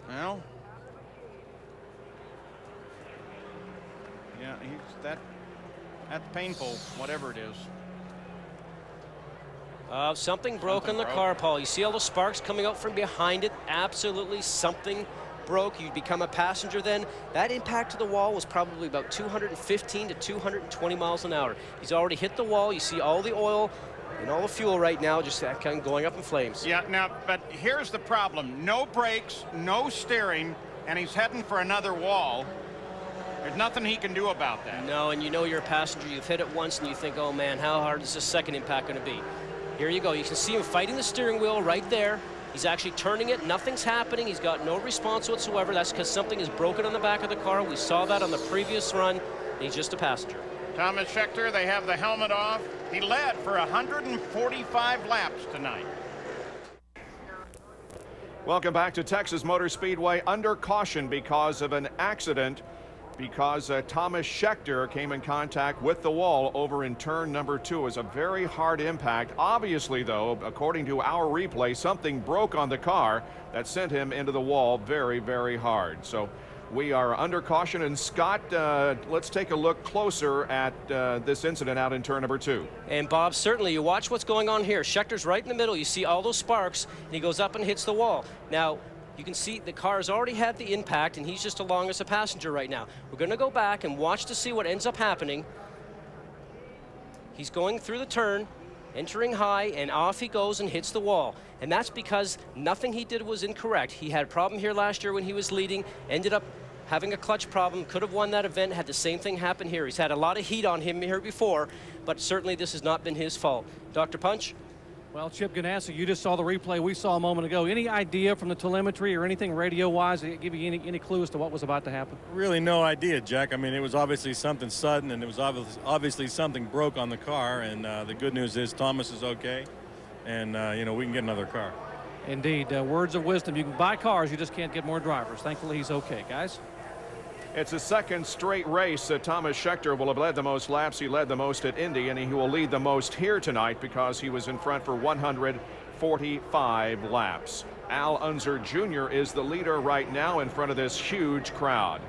Well, yeah, that's painful, whatever it is. Something broke in the car, Paul. You see all the sparks coming out from behind it? Absolutely something broke. You become a passenger then. That impact to the wall was probably about 215 to 220 miles an hour. He's already hit the wall. You see all the oil and all the fuel right now just kind of going up in flames. Yeah, now, but here's the problem. No brakes, no steering, and he's heading for another wall. There's nothing he can do about that. No, and you know you're a passenger. You've hit it once, and you think, oh, man, how hard is this second impact going to be? Here you go. You can see him fighting the steering wheel right there. He's actually turning it. Nothing's happening. He's got no response whatsoever. That's because something is broken on the back of the car. We saw that on the previous run. He's just a passenger. Thomas Scheckter, they have the helmet off. He led for 145 laps tonight. Welcome back to Texas Motor Speedway under caution because of an accident because Thomas Scheckter came in contact with the wall over in turn number 2. It was a very hard impact. Obviously, though, according to our replay, something broke on the car that sent him into the wall very, very hard. So we are under caution. And Scott, let's take a look closer at this incident out in turn number 2. And Bob, certainly you watch what's going on here. Schechter's right in the middle. You see all those sparks, and he goes up and hits the wall. Now, you can see the car has already had the impact, and he's just along as a passenger right now. We're going to go back and watch to see what ends up happening. He's going through the turn, entering high, and off he goes and hits the wall. And that's because nothing he did was incorrect. He had a problem here last year when he was leading, ended up having a clutch problem, could have won that event, had the same thing happen here. He's had a lot of heat on him here before, but certainly this has not been his fault. Dr. Punch? Well, Chip Ganassi, you just saw the replay we saw a moment ago. Any idea from the telemetry or anything radio-wise that give you any clue as to what was about to happen? Really no idea, Jack. I mean, it was obviously something sudden, and it was obviously something broke on the car, and the good news is Thomas is okay, and, you know, we can get another car. Indeed. Words of wisdom. You can buy cars, you just can't get more drivers. Thankfully, he's okay, guys. It's a second straight race that Thomas Scheckter will have led the most laps. He led the most at Indy, and he will lead the most here tonight because he was in front for 145 laps. Al Unser Jr. is the leader right now in front of this huge crowd.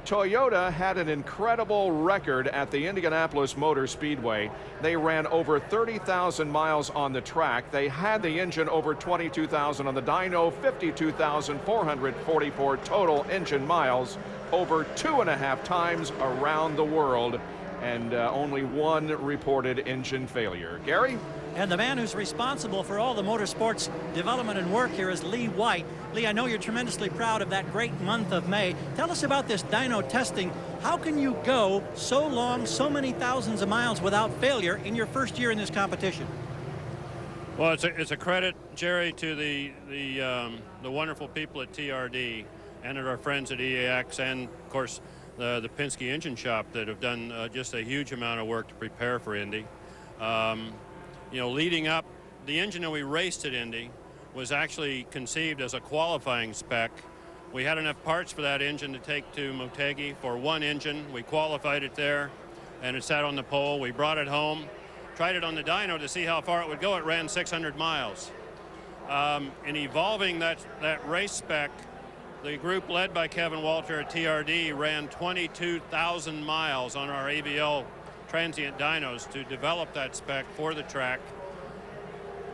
Toyota had an incredible record at the Indianapolis Motor Speedway. They ran over 30,000 miles on the track. They had the engine over 22,000 on the dyno, 52,444 total engine miles, over 2.5 times around the world, and only one reported engine failure. Gary? And the man who's responsible for all the motorsports development and work here is Lee White. Lee, I know you're tremendously proud of that great month of May. Tell us about this dyno testing. How can you go so long, so many thousands of miles without failure in your first year in this competition? Well, it's a credit, Jerry, to the wonderful people at TRD and at our friends at EAX, and of course the Penske Engine Shop that have done just a huge amount of work to prepare for Indy. You know, leading up, the engine that we raced at Indy was actually conceived as a qualifying spec. We had enough parts for that engine to take to Motegi for one engine. We qualified it there, and it sat on the pole. We brought it home, tried it on the dyno to see how far it would go. It ran 600 miles. In evolving that race spec, the group led by Kevin Walter at TRD ran 22,000 miles on our AVL transient dynos to develop that spec for the track.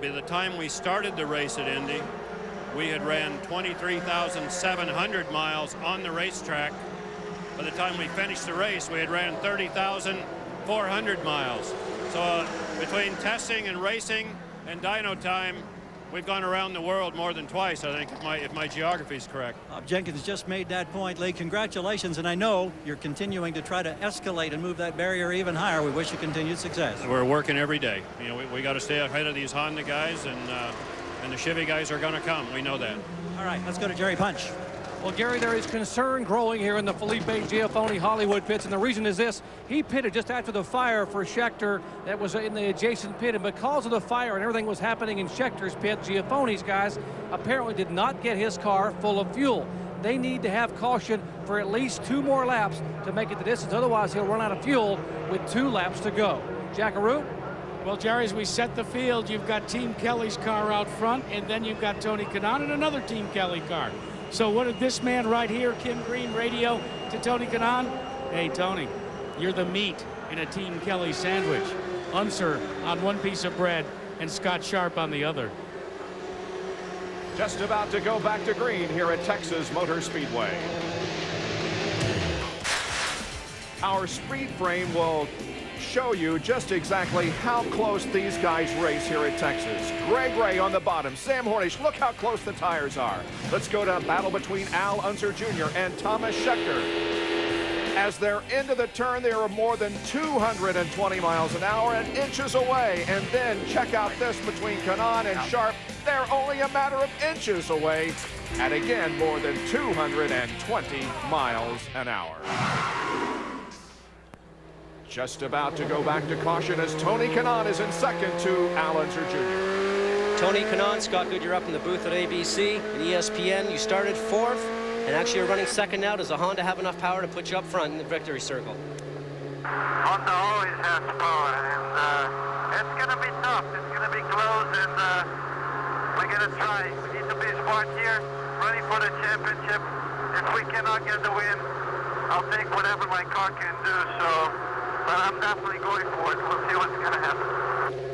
By the time we started the race at Indy, we had ran 23,700 miles on the racetrack. By the time we finished the race, we had ran 30,400 miles. So between testing and racing and dyno time, we've gone around the world more than twice, I think, if my geography is correct. Bob Jenkins just made that point, Lee. Congratulations, and I know you're continuing to try to escalate and move that barrier even higher. We wish you continued success. We're working every day. You know, we got to stay ahead of these Honda guys, and the Chevy guys are going to come. We know that. All right, let's go to Jerry Punch. Well, Gary, there is concern growing here in the Felipe Giafone Hollywood pits, and the reason is this. He pitted just after the fire for Scheckter that was in the adjacent pit, and because of the fire and everything was happening in Schechter's pit, Giafone's guys apparently did not get his car full of fuel. They need to have caution for at least 2 more laps to make it the distance. Otherwise, he'll run out of fuel with 2 laps to go. Jackaroo? Well, Jerry, as we set the field, you've got Team Kelly's car out front, and then you've got Tony Kanaan and another Team Kelly car. So what did this man right here, Kim Green, radio to Tony Kanaan? Hey, Tony, you're the meat in a Team Kelly sandwich. Unser on one piece of bread and Scott Sharp on the other. Just about to go back to green here at Texas Motor Speedway. Our speed frame will show you just exactly how close these guys race here at Texas. Greg Ray on the bottom, Sam Hornish, look how close the tires are. Let's go to a battle between Al Unser Jr. and Thomas Scheckter. As they're into the turn, they are more than 220 miles an hour and inches away. And then check out this between Kanaan and Sharp. They're only a matter of inches away. And again, more than 220 miles an hour. Just about to go back to caution as Tony Kanaan is in second to Al Unser Jr. Tony Kanaan, Scott Goodyear up in the booth at ABC and ESPN. You started 4th, and actually you're running second now. Does the Honda have enough power to put you up front in the victory circle? Honda always has power, and it's going to be tough. It's going to be close, and we're going to try. We need to be smart here, running for the championship. If we cannot get the win, I'll take whatever my car can do. But I'm definitely going for it. We'll see what's going to happen.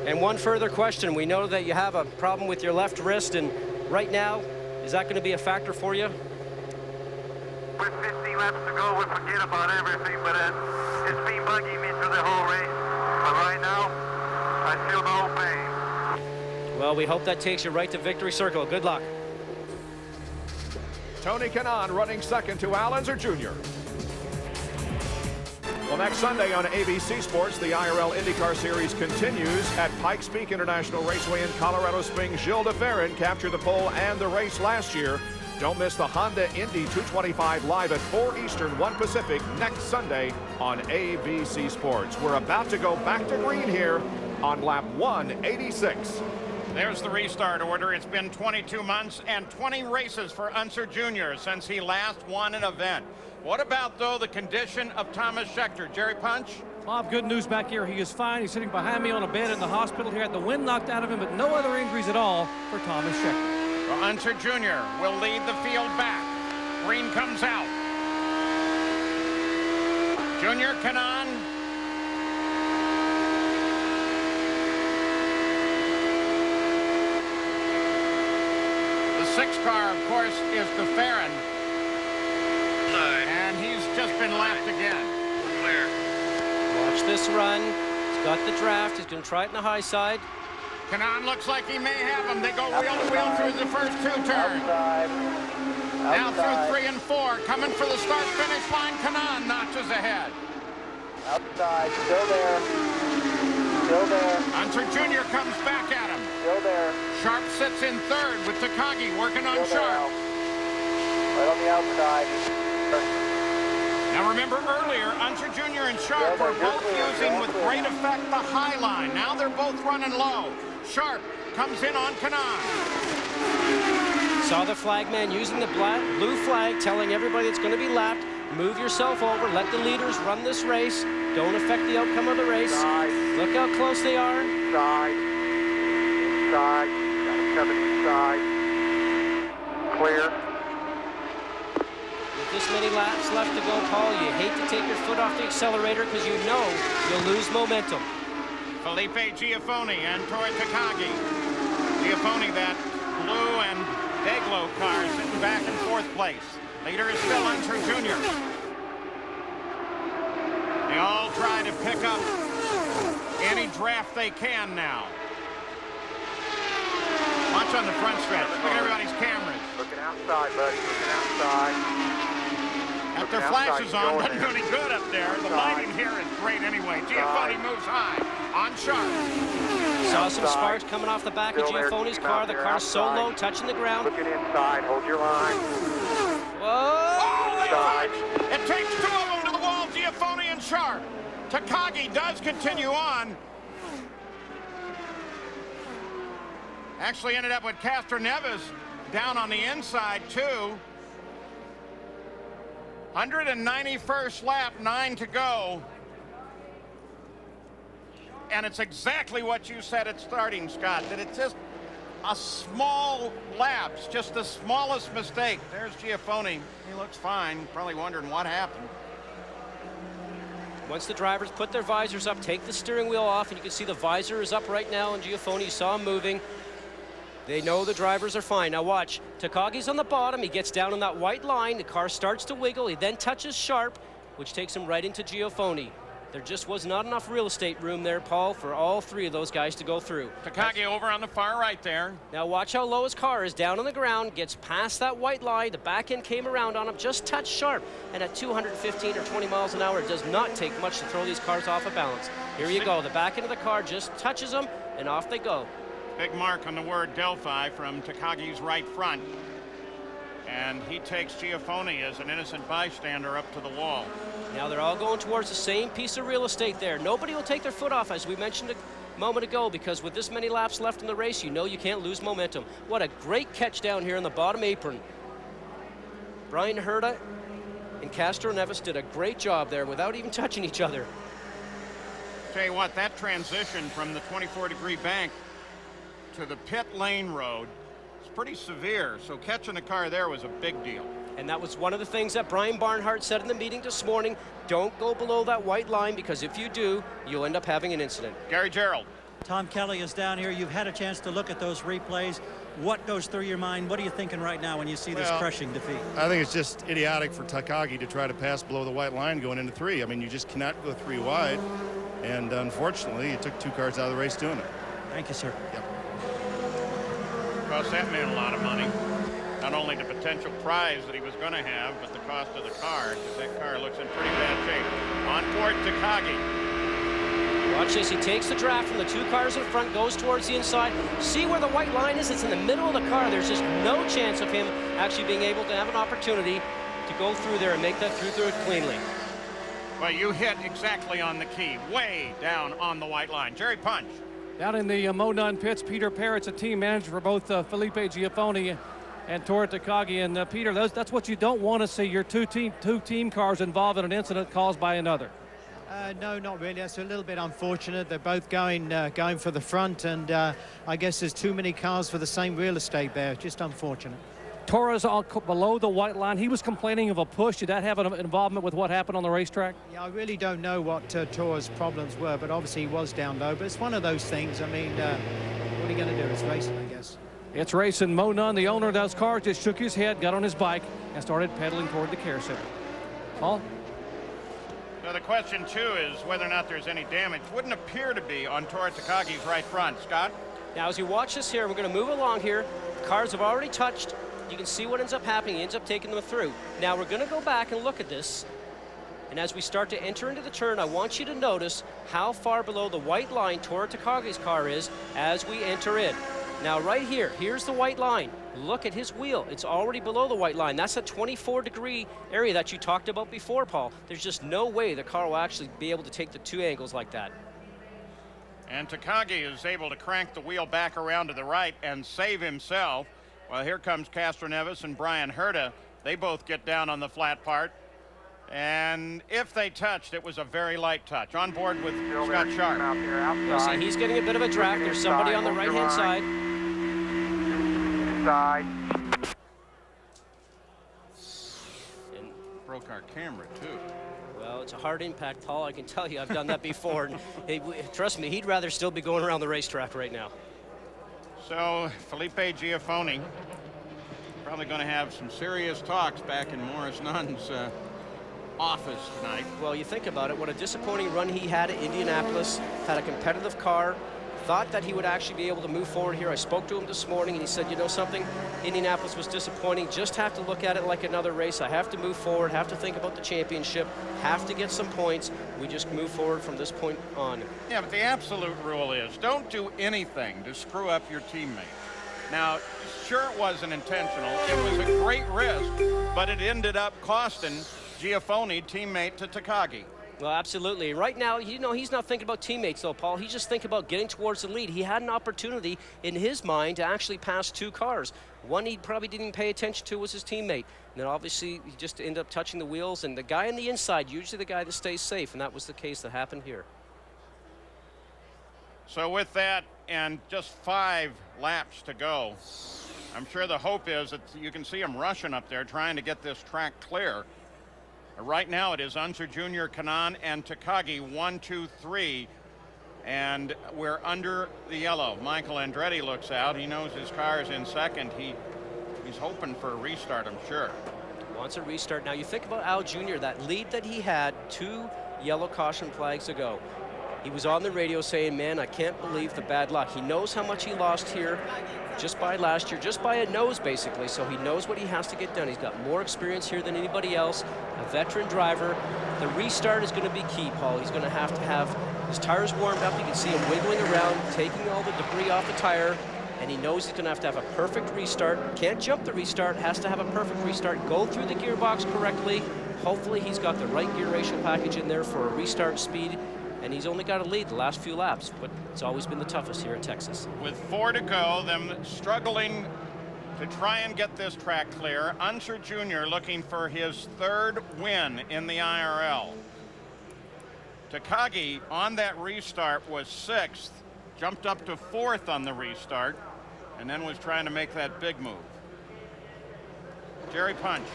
And one further question. We know that you have a problem with your left wrist, and right now, is that going to be a factor for you? With 15 laps to go, we'll forget about everything, but it's been bugging me through the whole race. But right now, I feel no pain. Well, we hope that takes you right to victory circle. Good luck. Tony Kanaan running second to Al Unser Jr. Well, next Sunday on ABC Sports, the IRL IndyCar Series continues at Pikes Peak International Raceway in Colorado Springs. Gilles de Ferran captured the pole and the race last year. Don't miss the Honda Indy 225 live at 4 Eastern, 1 Pacific next Sunday on ABC Sports. We're about to go back to green here on lap 186. There's the restart order. It's been 22 months and 20 races for Unser Jr. since he last won an event. What about, though, the condition of Thomas Scheckter? Jerry Punch? Bob, good news back here. He is fine. He's sitting behind me on a bed in the hospital. He had the wind knocked out of him, but no other injuries at all for Thomas Scheckter. Well, Unser Jr. will lead the field back. Green comes out. Junior Kanaan. The 6 car, of course, is de Ferran. And he's just been lapped again. Clear. Watch this run. He's got the draft. He's going to try it in the high side. Kanaan looks like he may have him. They go wheel to wheel through the first 2 turns. Now through 3 and 4. Coming for the start-finish line. Kanaan notches ahead. Outside, still there. Still there. Unser Jr. comes back at him. Still there. Sharp sits in third with Takagi working on Sharp. Right on the outside. Now remember earlier, Unser Jr. and Sharp were both using with great effect the high line. Now they're both running low. Sharp comes in on Kanaan. Saw the flagman using the blue flag, telling everybody it's going to be lapped. Move yourself over. Let the leaders run this race. Don't affect the outcome of the race. Look how close they are. Inside. Inside. Coming inside. Clear. With this many laps left to go, Paul, you hate to take your foot off the accelerator because you know you'll lose momentum. Felipe Giafoni and Troy Takagi. Giafoni, that blue and Dayglow car, sitting back in 4th place. Leader is still Unser Jr. They all try to pick up any draft they can now. Watch on the front stretch. Look at everybody's cameras. Looking outside, buddy. Looking outside. If their flash is on, doesn't do any good up there. The lighting here is great anyway. Giafoni moves high. On Sharp. Saw some sparks coming off the back of Giafoni's car. The car's so low, touching the ground. Looking inside. Hold your line. Whoa! Oh, it takes 2 of them to the wall, Giafoni and Sharp. Takagi does continue on. Actually ended up with Castro Neves down on the inside, too. 191st lap, 9 to go. And it's exactly what you said at starting, Scott, that it's just a small lapse, just the smallest mistake. There's Giafoni. He looks fine. Probably wondering what happened. Once the drivers put their visors up, take the steering wheel off, and you can see the visor is up right now on Giafoni. You saw him moving. They know the drivers are fine. Now watch, Takagi's on the bottom. He gets down on that white line. The car starts to wiggle. He then touches Sharp, which takes him right into Giafoni. There just was not enough real estate room there, Paul, for all 3 of those guys to go through. Takagi over on the far right there. Now watch how low his car is, down on the ground, gets past that white line. The back end came around on him, just touched Sharp. And at 215 or 20 miles an hour, it does not take much to throw these cars off of balance. Here you go. The back end of the car just touches them, and off they go. Big mark on the word Delphi from Takagi's right front. And he takes Giafoni as an innocent bystander up to the wall. Now they're all going towards the same piece of real estate there. Nobody will take their foot off, as we mentioned a moment ago, because with this many laps left in the race, you know you can't lose momentum. What a great catch down here in the bottom apron. Brian Herta and Castro Neves did a great job there without even touching each other. Tell you what, that transition from the 24-degree bank to the pit lane road is pretty severe, so catching a car there was a big deal. And that was one of the things that Brian Barnhart said in the meeting this morning. Don't go below that white line, because if you do, you'll end up having an incident. Gary Gerald. Tom Kelly is down here. You've had a chance to look at those replays. What goes through your mind? What are you thinking right now when you see this crushing defeat? I think it's just idiotic for Takagi to try to pass below the white line going into 3. I mean, you just cannot go 3 wide. And unfortunately, it took 2 cars out of the race doing it. Thank you, sir. Yep. Cost that man a lot of money. Not only the potential prize that he was going to have, but the cost of the car, because that car looks in pretty bad shape. On board Takagi. Watch this, he takes the draft from the 2 cars in front, goes towards the inside. See where the white line is? It's in the middle of the car. There's just no chance of him actually being able to have an opportunity to go through there and make that through it cleanly. Well, you hit exactly on the key, way down on the white line. Jerry Punch. Down in the Monon pits, Peter Parrott's a team manager for both Felipe Giafone and Tora Takagi. And Peter, that's what you don't want to see, your two team cars involved in an incident caused by another. No, not really. That's a little bit unfortunate. They're both going for the front, and I guess there's too many cars for the same real estate there. Just unfortunate. Tora's below the white line. He was complaining of a push. Did that have an involvement with what happened on the racetrack? Yeah, I really don't know what Tora's problems were, but obviously he was down low. But it's one of those things. I mean, what are you going to do? It's racing, I guess. It's racing. Monon, the owner of those cars, just shook his head, got on his bike, and started pedaling toward the care center. Paul? So the question, too, is whether or not there's any damage. Wouldn't appear to be on Tora Takagi's right front. Scott? Now, as you watch this here, we're going to move along here. Cars have already touched. You can see what ends up happening. He ends up taking them through. Now, we're going to go back and look at this. And as we start to enter into the turn, I want you to notice how far below the white line Tora Takagi's car is as we enter in. Now, right here, here's the white line. Look at his wheel. It's already below the white line. That's a 24-degree area that you talked about before, Paul. There's just no way the car will actually be able to take the 2 angles like that. And Takagi is able to crank the wheel back around to the right and save himself. Well, here comes Castro Neves and Brian Herta. They both get down on the flat part. And if they touched, it was a very light touch. On board with Scott Sharp. You'll see he's getting a bit of a draft. There's somebody on the right-hand side. And broke our camera, too. Well, it's a hard impact, Paul. I can tell you, I've done that before. And trust me, he'd rather still be going around the racetrack right now. So, Felipe Giafone probably going to have some serious talks back in Morris Nunn's office tonight. Well, you think about it, what a disappointing run he had at Indianapolis, had a competitive car, thought that he would actually be able to move forward here. I spoke to him this morning and he said, you know something, Indianapolis was disappointing, just have to look at it like another race. I have to move forward, have to think about the championship, have to get some points. We just move forward from this point on. Yeah, but the absolute rule is don't do anything to screw up your teammate. Now, sure it wasn't intentional, it was a great risk, but it ended up costing Giafone, teammate to Takagi. Well, absolutely. Right now, you know, he's not thinking about teammates, though, Paul. He's just thinking about getting towards the lead. He had an opportunity in his mind to actually pass 2 cars. One he probably didn't even pay attention to was his teammate. And then, obviously, he just ended up touching the wheels. And the guy on the inside, usually the guy that stays safe, and that was the case that happened here. So with that, and just 5 laps to go, I'm sure the hope is that you can see him rushing up there trying to get this track clear. Right now it is Unser Jr., Kanaan, and Takagi, 1, 2, 3, and we're under the yellow. Michael Andretti looks out. He knows his car is in second. He's hoping for a restart, I'm sure. Wants a restart. Now you think about Al Jr., that lead that he had 2 yellow caution flags ago. He was on the radio saying, man, I can't believe the bad luck. He knows how much he lost here just by last year, just by a nose, basically, so he knows what he has to get done. He's got more experience here than anybody else, a veteran driver. The restart is going to be key, Paul. He's going to have his tires warmed up. You can see him wiggling around, taking all the debris off the tire, and he knows he's going to have a perfect restart. Can't jump the restart, has to have a perfect restart, go through the gearbox correctly. Hopefully he's got the right gear ratio package in there for a restart speed. And he's only got a lead the last few laps, but it's always been the toughest here at Texas. With 4 to go, them struggling to try and get this track clear. Unser Jr. looking for his 3rd win in the IRL. Takagi on that restart was 6th, jumped up to 4th on the restart, and then was trying to make that big move. Jerry Punch.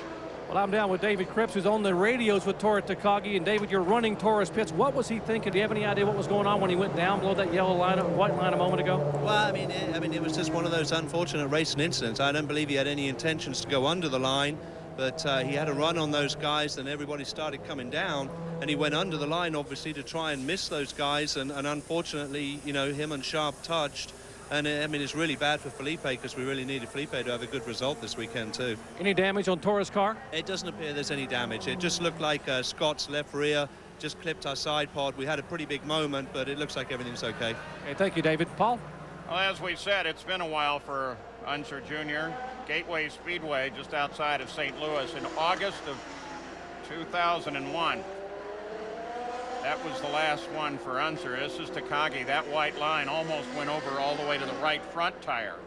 Well, I'm down with David Cripps, who's on the radios with Tora Takagi. And David, you're running Tora's pits. What was he thinking? Do you have any idea what was going on when he went down below that yellow line, white line a moment ago? Well, I mean, it was just one of those unfortunate racing incidents. I don't believe he had any intentions to go under the line, but he had a run on those guys, and everybody started coming down, and he went under the line, obviously, to try and miss those guys, and unfortunately, you know, him and Sharp touched. And I mean, it's really bad for Felipe, because we really needed Felipe to have a good result this weekend too. Any damage on Tora's car? It doesn't appear there's any damage. It just looked like Scott's left rear just clipped our side pod. We had a pretty big moment, but it looks like everything's okay. Okay, thank you, David. Paul? Well, as we said, it's been a while for Unser Jr. Gateway Speedway just outside of St. Louis in August of 2001. That was the last one for Unser. This is Takagi. That white line almost went over all the way to the right front tire.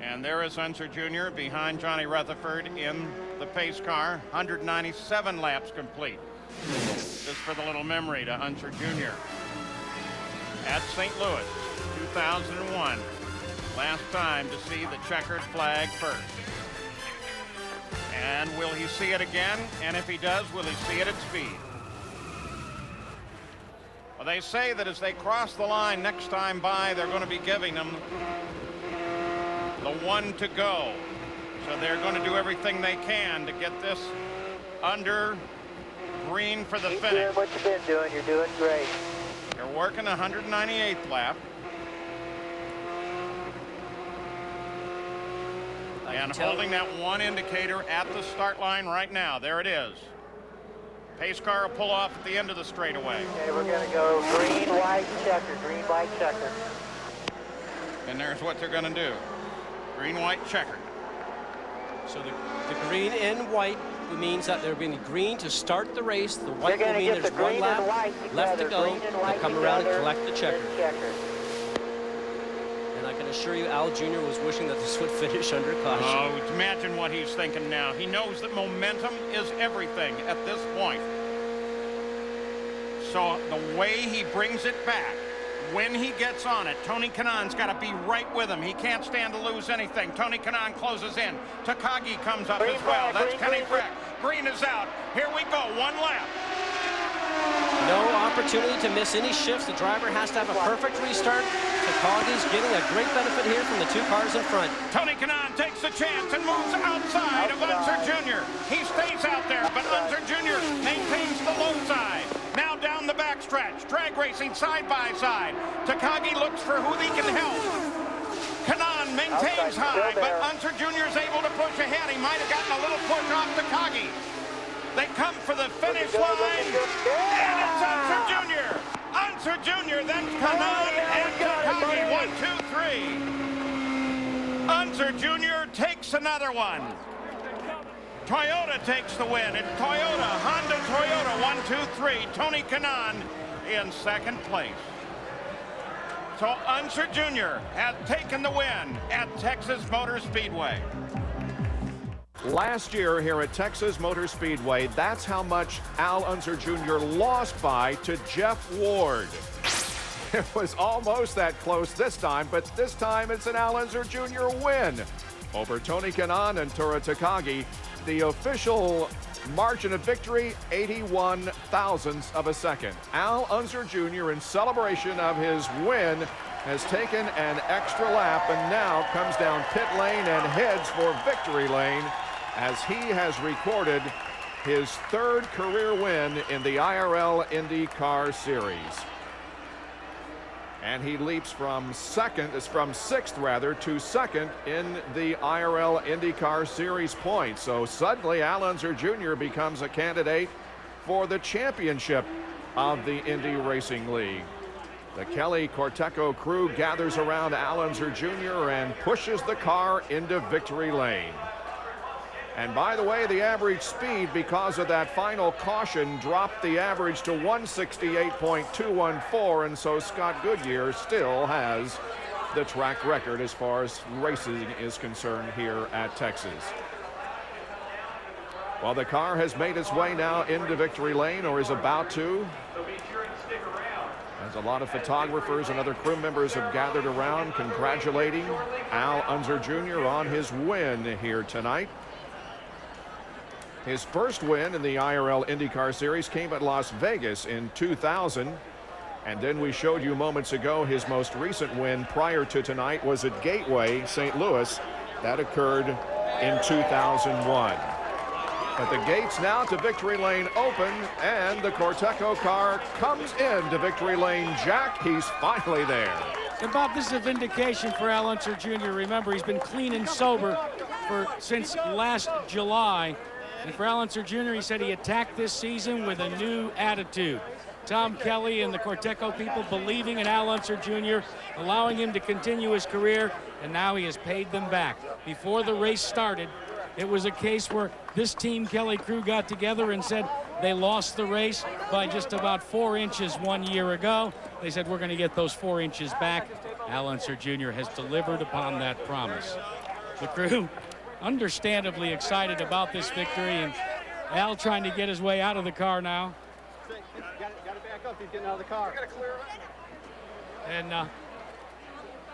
And there is Unser Jr. behind Johnny Rutherford in the pace car. 197 laps complete. Just for the little memory to Unser Jr. At St. Louis, 2001. Last time to see the checkered flag first. And will he see it again? And if he does, will he see it at speed? Well, they say that as they cross the line next time by, they're going to be giving them the 1 to go. So they're going to do everything they can to get this under green for the finish. Keep doing what you've been doing. You're doing great. They're working 198th lap. And holding that 1 indicator at the start line right now. There it is. Pace car will pull off at the end of the straightaway. Okay, we're going to go green, white, checker, green, white, checker. And there's what they're going to do. Green, white, checker. So the green and white means that they're going to be green to start the race. The white will mean there's 1 lap left to go. They come around and collect the checker. And I can assure you, Al Jr. was wishing that this would finish under caution. Oh, imagine what he's thinking now. He knows that momentum is everything at this point. So the way he brings it back, when he gets on it, Tony Kanaan's got to be right with him. He can't stand to lose anything. Tony Kanaan closes in. Takagi comes up as well. That's Kenny Breck. Green is out. Here we go. 1 lap. No opportunity to miss any shifts. The driver has to have a perfect restart. Takagi's getting a great benefit here from the 2 cars in front. Tony Kanaan takes a chance and moves outside of Unser Jr. He stays out there, but Unser Jr. maintains the low side. Now down the backstretch, drag racing side by side. Takagi looks for who he can help. Kanaan maintains high, but Unser Jr. is able to push ahead. He might have gotten a little push off Takagi. They come for the finish line, and it's Unser Jr. Unser Jr., then Kanaan and Takagi. 1, 2, 3. Unser Jr. takes another one. Toyota takes the win. It's Toyota, Honda, Toyota, 1, 2, 3. Tony Kanaan in 2nd place. So Unser Jr. has taken the win at Texas Motor Speedway. Last year here at Texas Motor Speedway, that's how much Al Unser Jr. lost by to Jeff Ward. It was almost that close this time, but this time it's an Al Unser Jr. win over Tony Kanaan and Tora Takagi. The official margin of victory, 81 thousandths of a second. Al Unser Jr. in celebration of his win has taken an extra lap and now comes down pit lane and heads for victory lane as he has recorded his 3rd career win in the IRL Indycar Series. And he leaps from 6th rather, to 2nd in the IRL IndyCar Series points. So suddenly Al Unser Jr. becomes a candidate for the championship of the Indy Racing League. The Kelly Corteco crew gathers around Al Unser Jr. and pushes the car into victory lane. And by the way, the average speed, because of that final caution, dropped the average to 168.214, and so Scott Goodyear still has the track record as far as racing is concerned here at Texas. Well, the car has made its way now into victory lane, or is about to, as a lot of photographers and other crew members have gathered around congratulating Al Unser Jr. on his win here tonight. His first win in the IRL IndyCar Series came at Las Vegas in 2000. And then we showed you moments ago his most recent win prior to tonight was at Gateway, St. Louis. That occurred in 2001. But the gates now to victory lane open, and the Corteco car comes into victory lane. Jack, he's finally there. And Bob, this is a vindication for Al Unser Jr. Remember, he's been clean and sober since last July. And for Al Unser Jr., he said he attacked this season with a new attitude. Tom Kelly and the Corteco people believing in Al Unser Jr., allowing him to continue his career, and now he has paid them back. Before the race started, it was a case where this Team Kelly crew got together and said they lost the race by just about 4 inches 1 year ago. They said, we're going to get those 4 inches back. Al Unser Jr. has delivered upon that promise. The crew understandably excited about this victory, and Al trying to get his way out of the car now. Got to back up. He's getting out of the car. And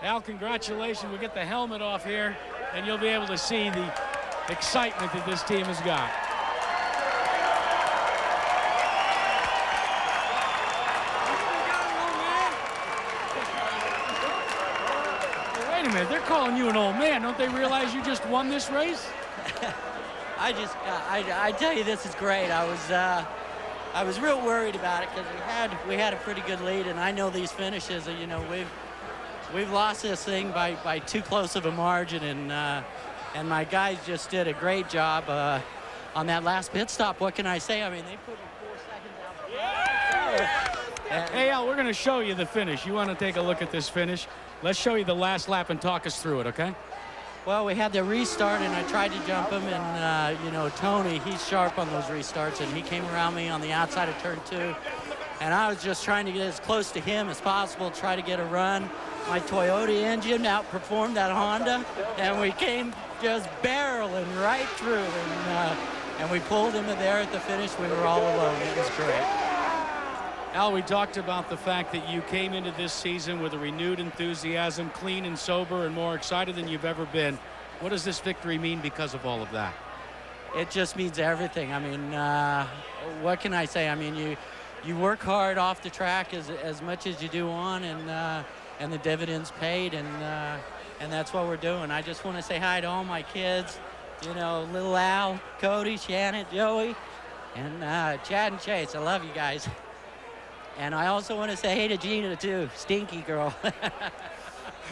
Al, congratulations. We'll get the helmet off here, and you'll be able to see the excitement that this team has got. Wait a minute, they're calling you an old man. Don't they realize you just won this race? I tell you, this is great. I was real worried about it because we had a pretty good lead, and I know these finishes. You know, we've lost this thing by too close of a margin, and my guys just did a great job on that last pit stop. What can I say? I mean, they put 4 seconds out. Hey, Al, we're going to show you the finish. You want to take a look at this finish? Let's show you the last lap and talk us through it, okay? Well, we had the restart, and I tried to jump him, and, you know, Tony, he's sharp on those restarts, and he came around me on the outside of turn 2, and I was just trying to get as close to him as possible, try to get a run. My Toyota engine outperformed that Honda, and we came just barreling right through, and we pulled him there at the finish. We were all alone. It was great. Al, we talked about the fact that you came into this season with a renewed enthusiasm, clean and sober, and more excited than you've ever been. What does this victory mean because of all of that? It just means everything. I mean, what can I say? I mean, you work hard off the track as much as you do on, and the dividends paid, and that's what we're doing. I just want to say hi to all my kids, you know, little Al, Cody, Shannon, Joey, and Chad and Chase. I love you guys. And I also want to say hey to Gina, too. Stinky girl.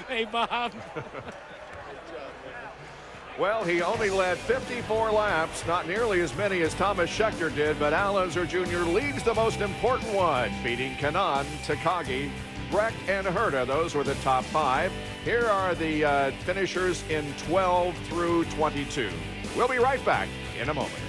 Hey, Bob. Well, he only led 54 laps, not nearly as many as Thomas Scheckter did, but Al Unser Jr. leads the most important one, beating Kanaan, Takagi, Breck, and Herta. Those were the top 5. Here are the finishers in 12 through 22. We'll be right back in a moment.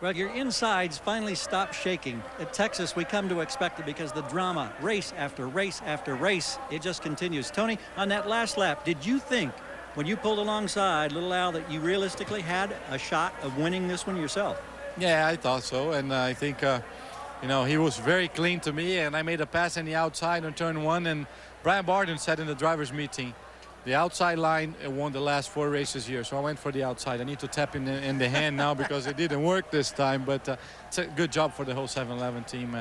Well, your insides finally stop shaking. At Texas, we come to expect it because the drama, race after race after race, it just continues. Tony, on that last lap, did you think when you pulled alongside little Al that you realistically had a shot of winning this one yourself? Yeah, I thought so. And I think, you know, he was very clean to me, and I made a pass in the outside on turn 1. And Brian Barden said in the driver's meeting, the outside line won the last 4 races here, so I went for the outside. I need to tap in the hand now because it didn't work this time, but it's a good job for the whole 7-Eleven team.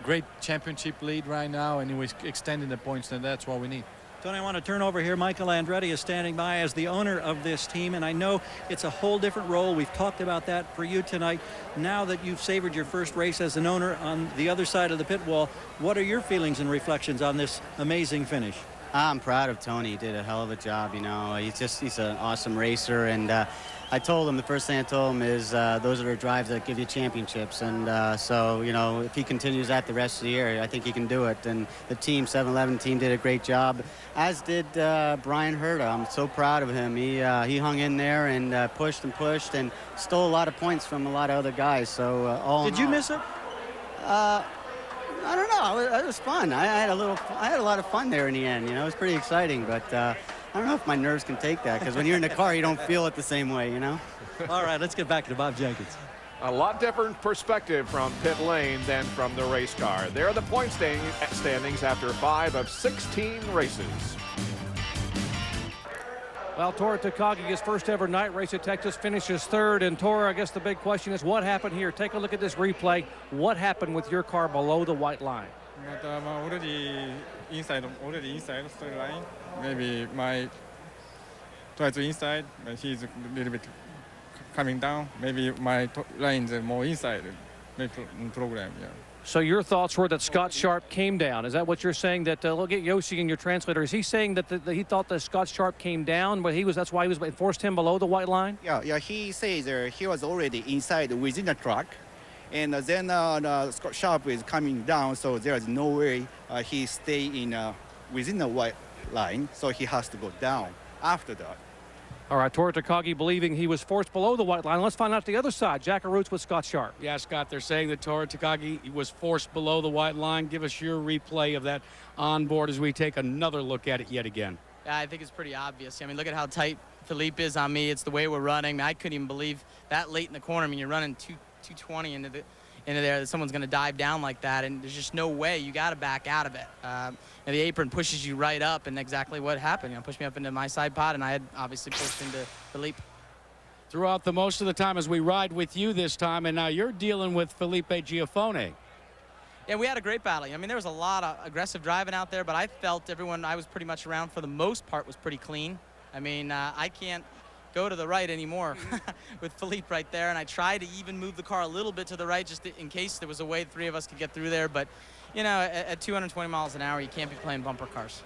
Great championship lead right now, and he was extending the points, and that's what we need. Tony, I want to turn over here. Michael Andretti is standing by as the owner of this team, and I know it's a whole different role. We've talked about that for you tonight. Now that you've savored your first race as an owner on the other side of the pit wall, what are your feelings and reflections on this amazing finish? I'm proud of Tony. He did a hell of a job, you know. He's an awesome racer, and I told him, the first thing I told him is those are the drives that give you championships, and so, you know, if he continues that the rest of the year, I think he can do it. And the team, 7-Eleven team, did a great job, as did Brian Herta. I'm so proud of him. He hung in there and pushed and stole a lot of points from a lot of other guys. So all did you miss it? I don't know. Oh, it was fun. I had a lot of fun there in the end. You know, it was pretty exciting, but I don't know if my nerves can take that, because when you're in the car, you don't feel it the same way, you know? All right, let's get back to Bob Jenkins. A lot different perspective from pit lane than from the race car. There are the point standings after 5 of 16 races. Well, Tora Takagi, his first ever night race at Texas, finishes third. And Tora, I guess the big question is what happened here? Take a look at this replay. What happened with your car below the white line? Already inside straight line. Maybe my driver inside, but he's a little bit coming down. Maybe my line is more inside. Maybe program, yeah. So your thoughts were that Scott Sharp came down. Is that what you're saying? That we'll get Yoshi in your translator. Is he saying that he thought that Scott Sharp came down, but that's why it forced him below the white line? Yeah. He says he was already inside within the truck, and then Scott Sharp is coming down, so there is no way he stay in within the white line, so he has to go down after that. All right, Tora Takagi believing he was forced below the white line. Let's find out the other side. Jack Arutz with Scott Sharp. Yeah, Scott, they're saying that Tora Takagi was forced below the white line. Give us your replay of that on board as we take another look at it yet again. Yeah, I think it's pretty obvious. I mean, look at how tight Philippe is on me. It's the way we're running. I couldn't even believe that late in the corner. I mean, you're running 220 into there that someone's going to dive down like that, and there's just no way. You got to back out of it. And the apron pushes you right up, and exactly what happened. You know, pushed me up into my side pod, and I had obviously pushed into Philippe. Throughout the most of the time as we ride with you this time, and now you're dealing with Felipe Giafone. Yeah, we had a great battle. I mean, there was a lot of aggressive driving out there, but I felt everyone I was pretty much around for the most part was pretty clean. I mean, I can't go to the right anymore with Philippe right there, and I tried to even move the car a little bit to the right just in case there was a way the three of us could get through there, but you know, at 220 miles an hour, you can't be playing bumper cars.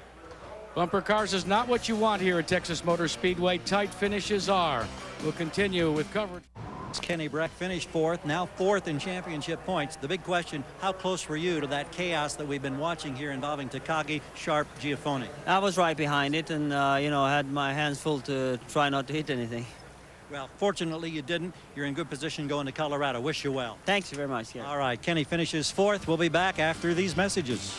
Bumper cars is not what you want here at Texas Motor Speedway. Tight finishes are. We'll continue with coverage. Kenny Breck finished fourth, now fourth in championship points. The big question, how close were you to that chaos that we've been watching here involving Takagi, Sharp, Giafone? I was right behind it, and you know, I had my hands full to try not to hit anything. Well, fortunately you didn't. You're in good position going to Colorado. Wish you well. Thanks very much. Yeah. All right, Kenny finishes fourth. We'll be back after these messages.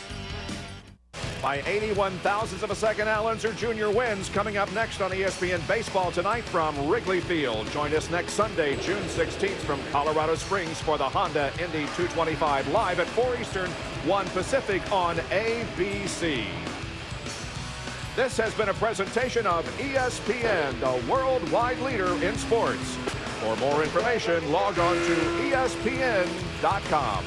By 81 thousandths of a second, Al Unser Jr. wins. Coming up next on ESPN Baseball tonight from Wrigley Field. Join us next Sunday, June 16th from Colorado Springs for the Honda Indy 225 live at 4 Eastern, 1 Pacific on ABC. This has been a presentation of ESPN, the worldwide leader in sports. For more information, log on to ESPN.com.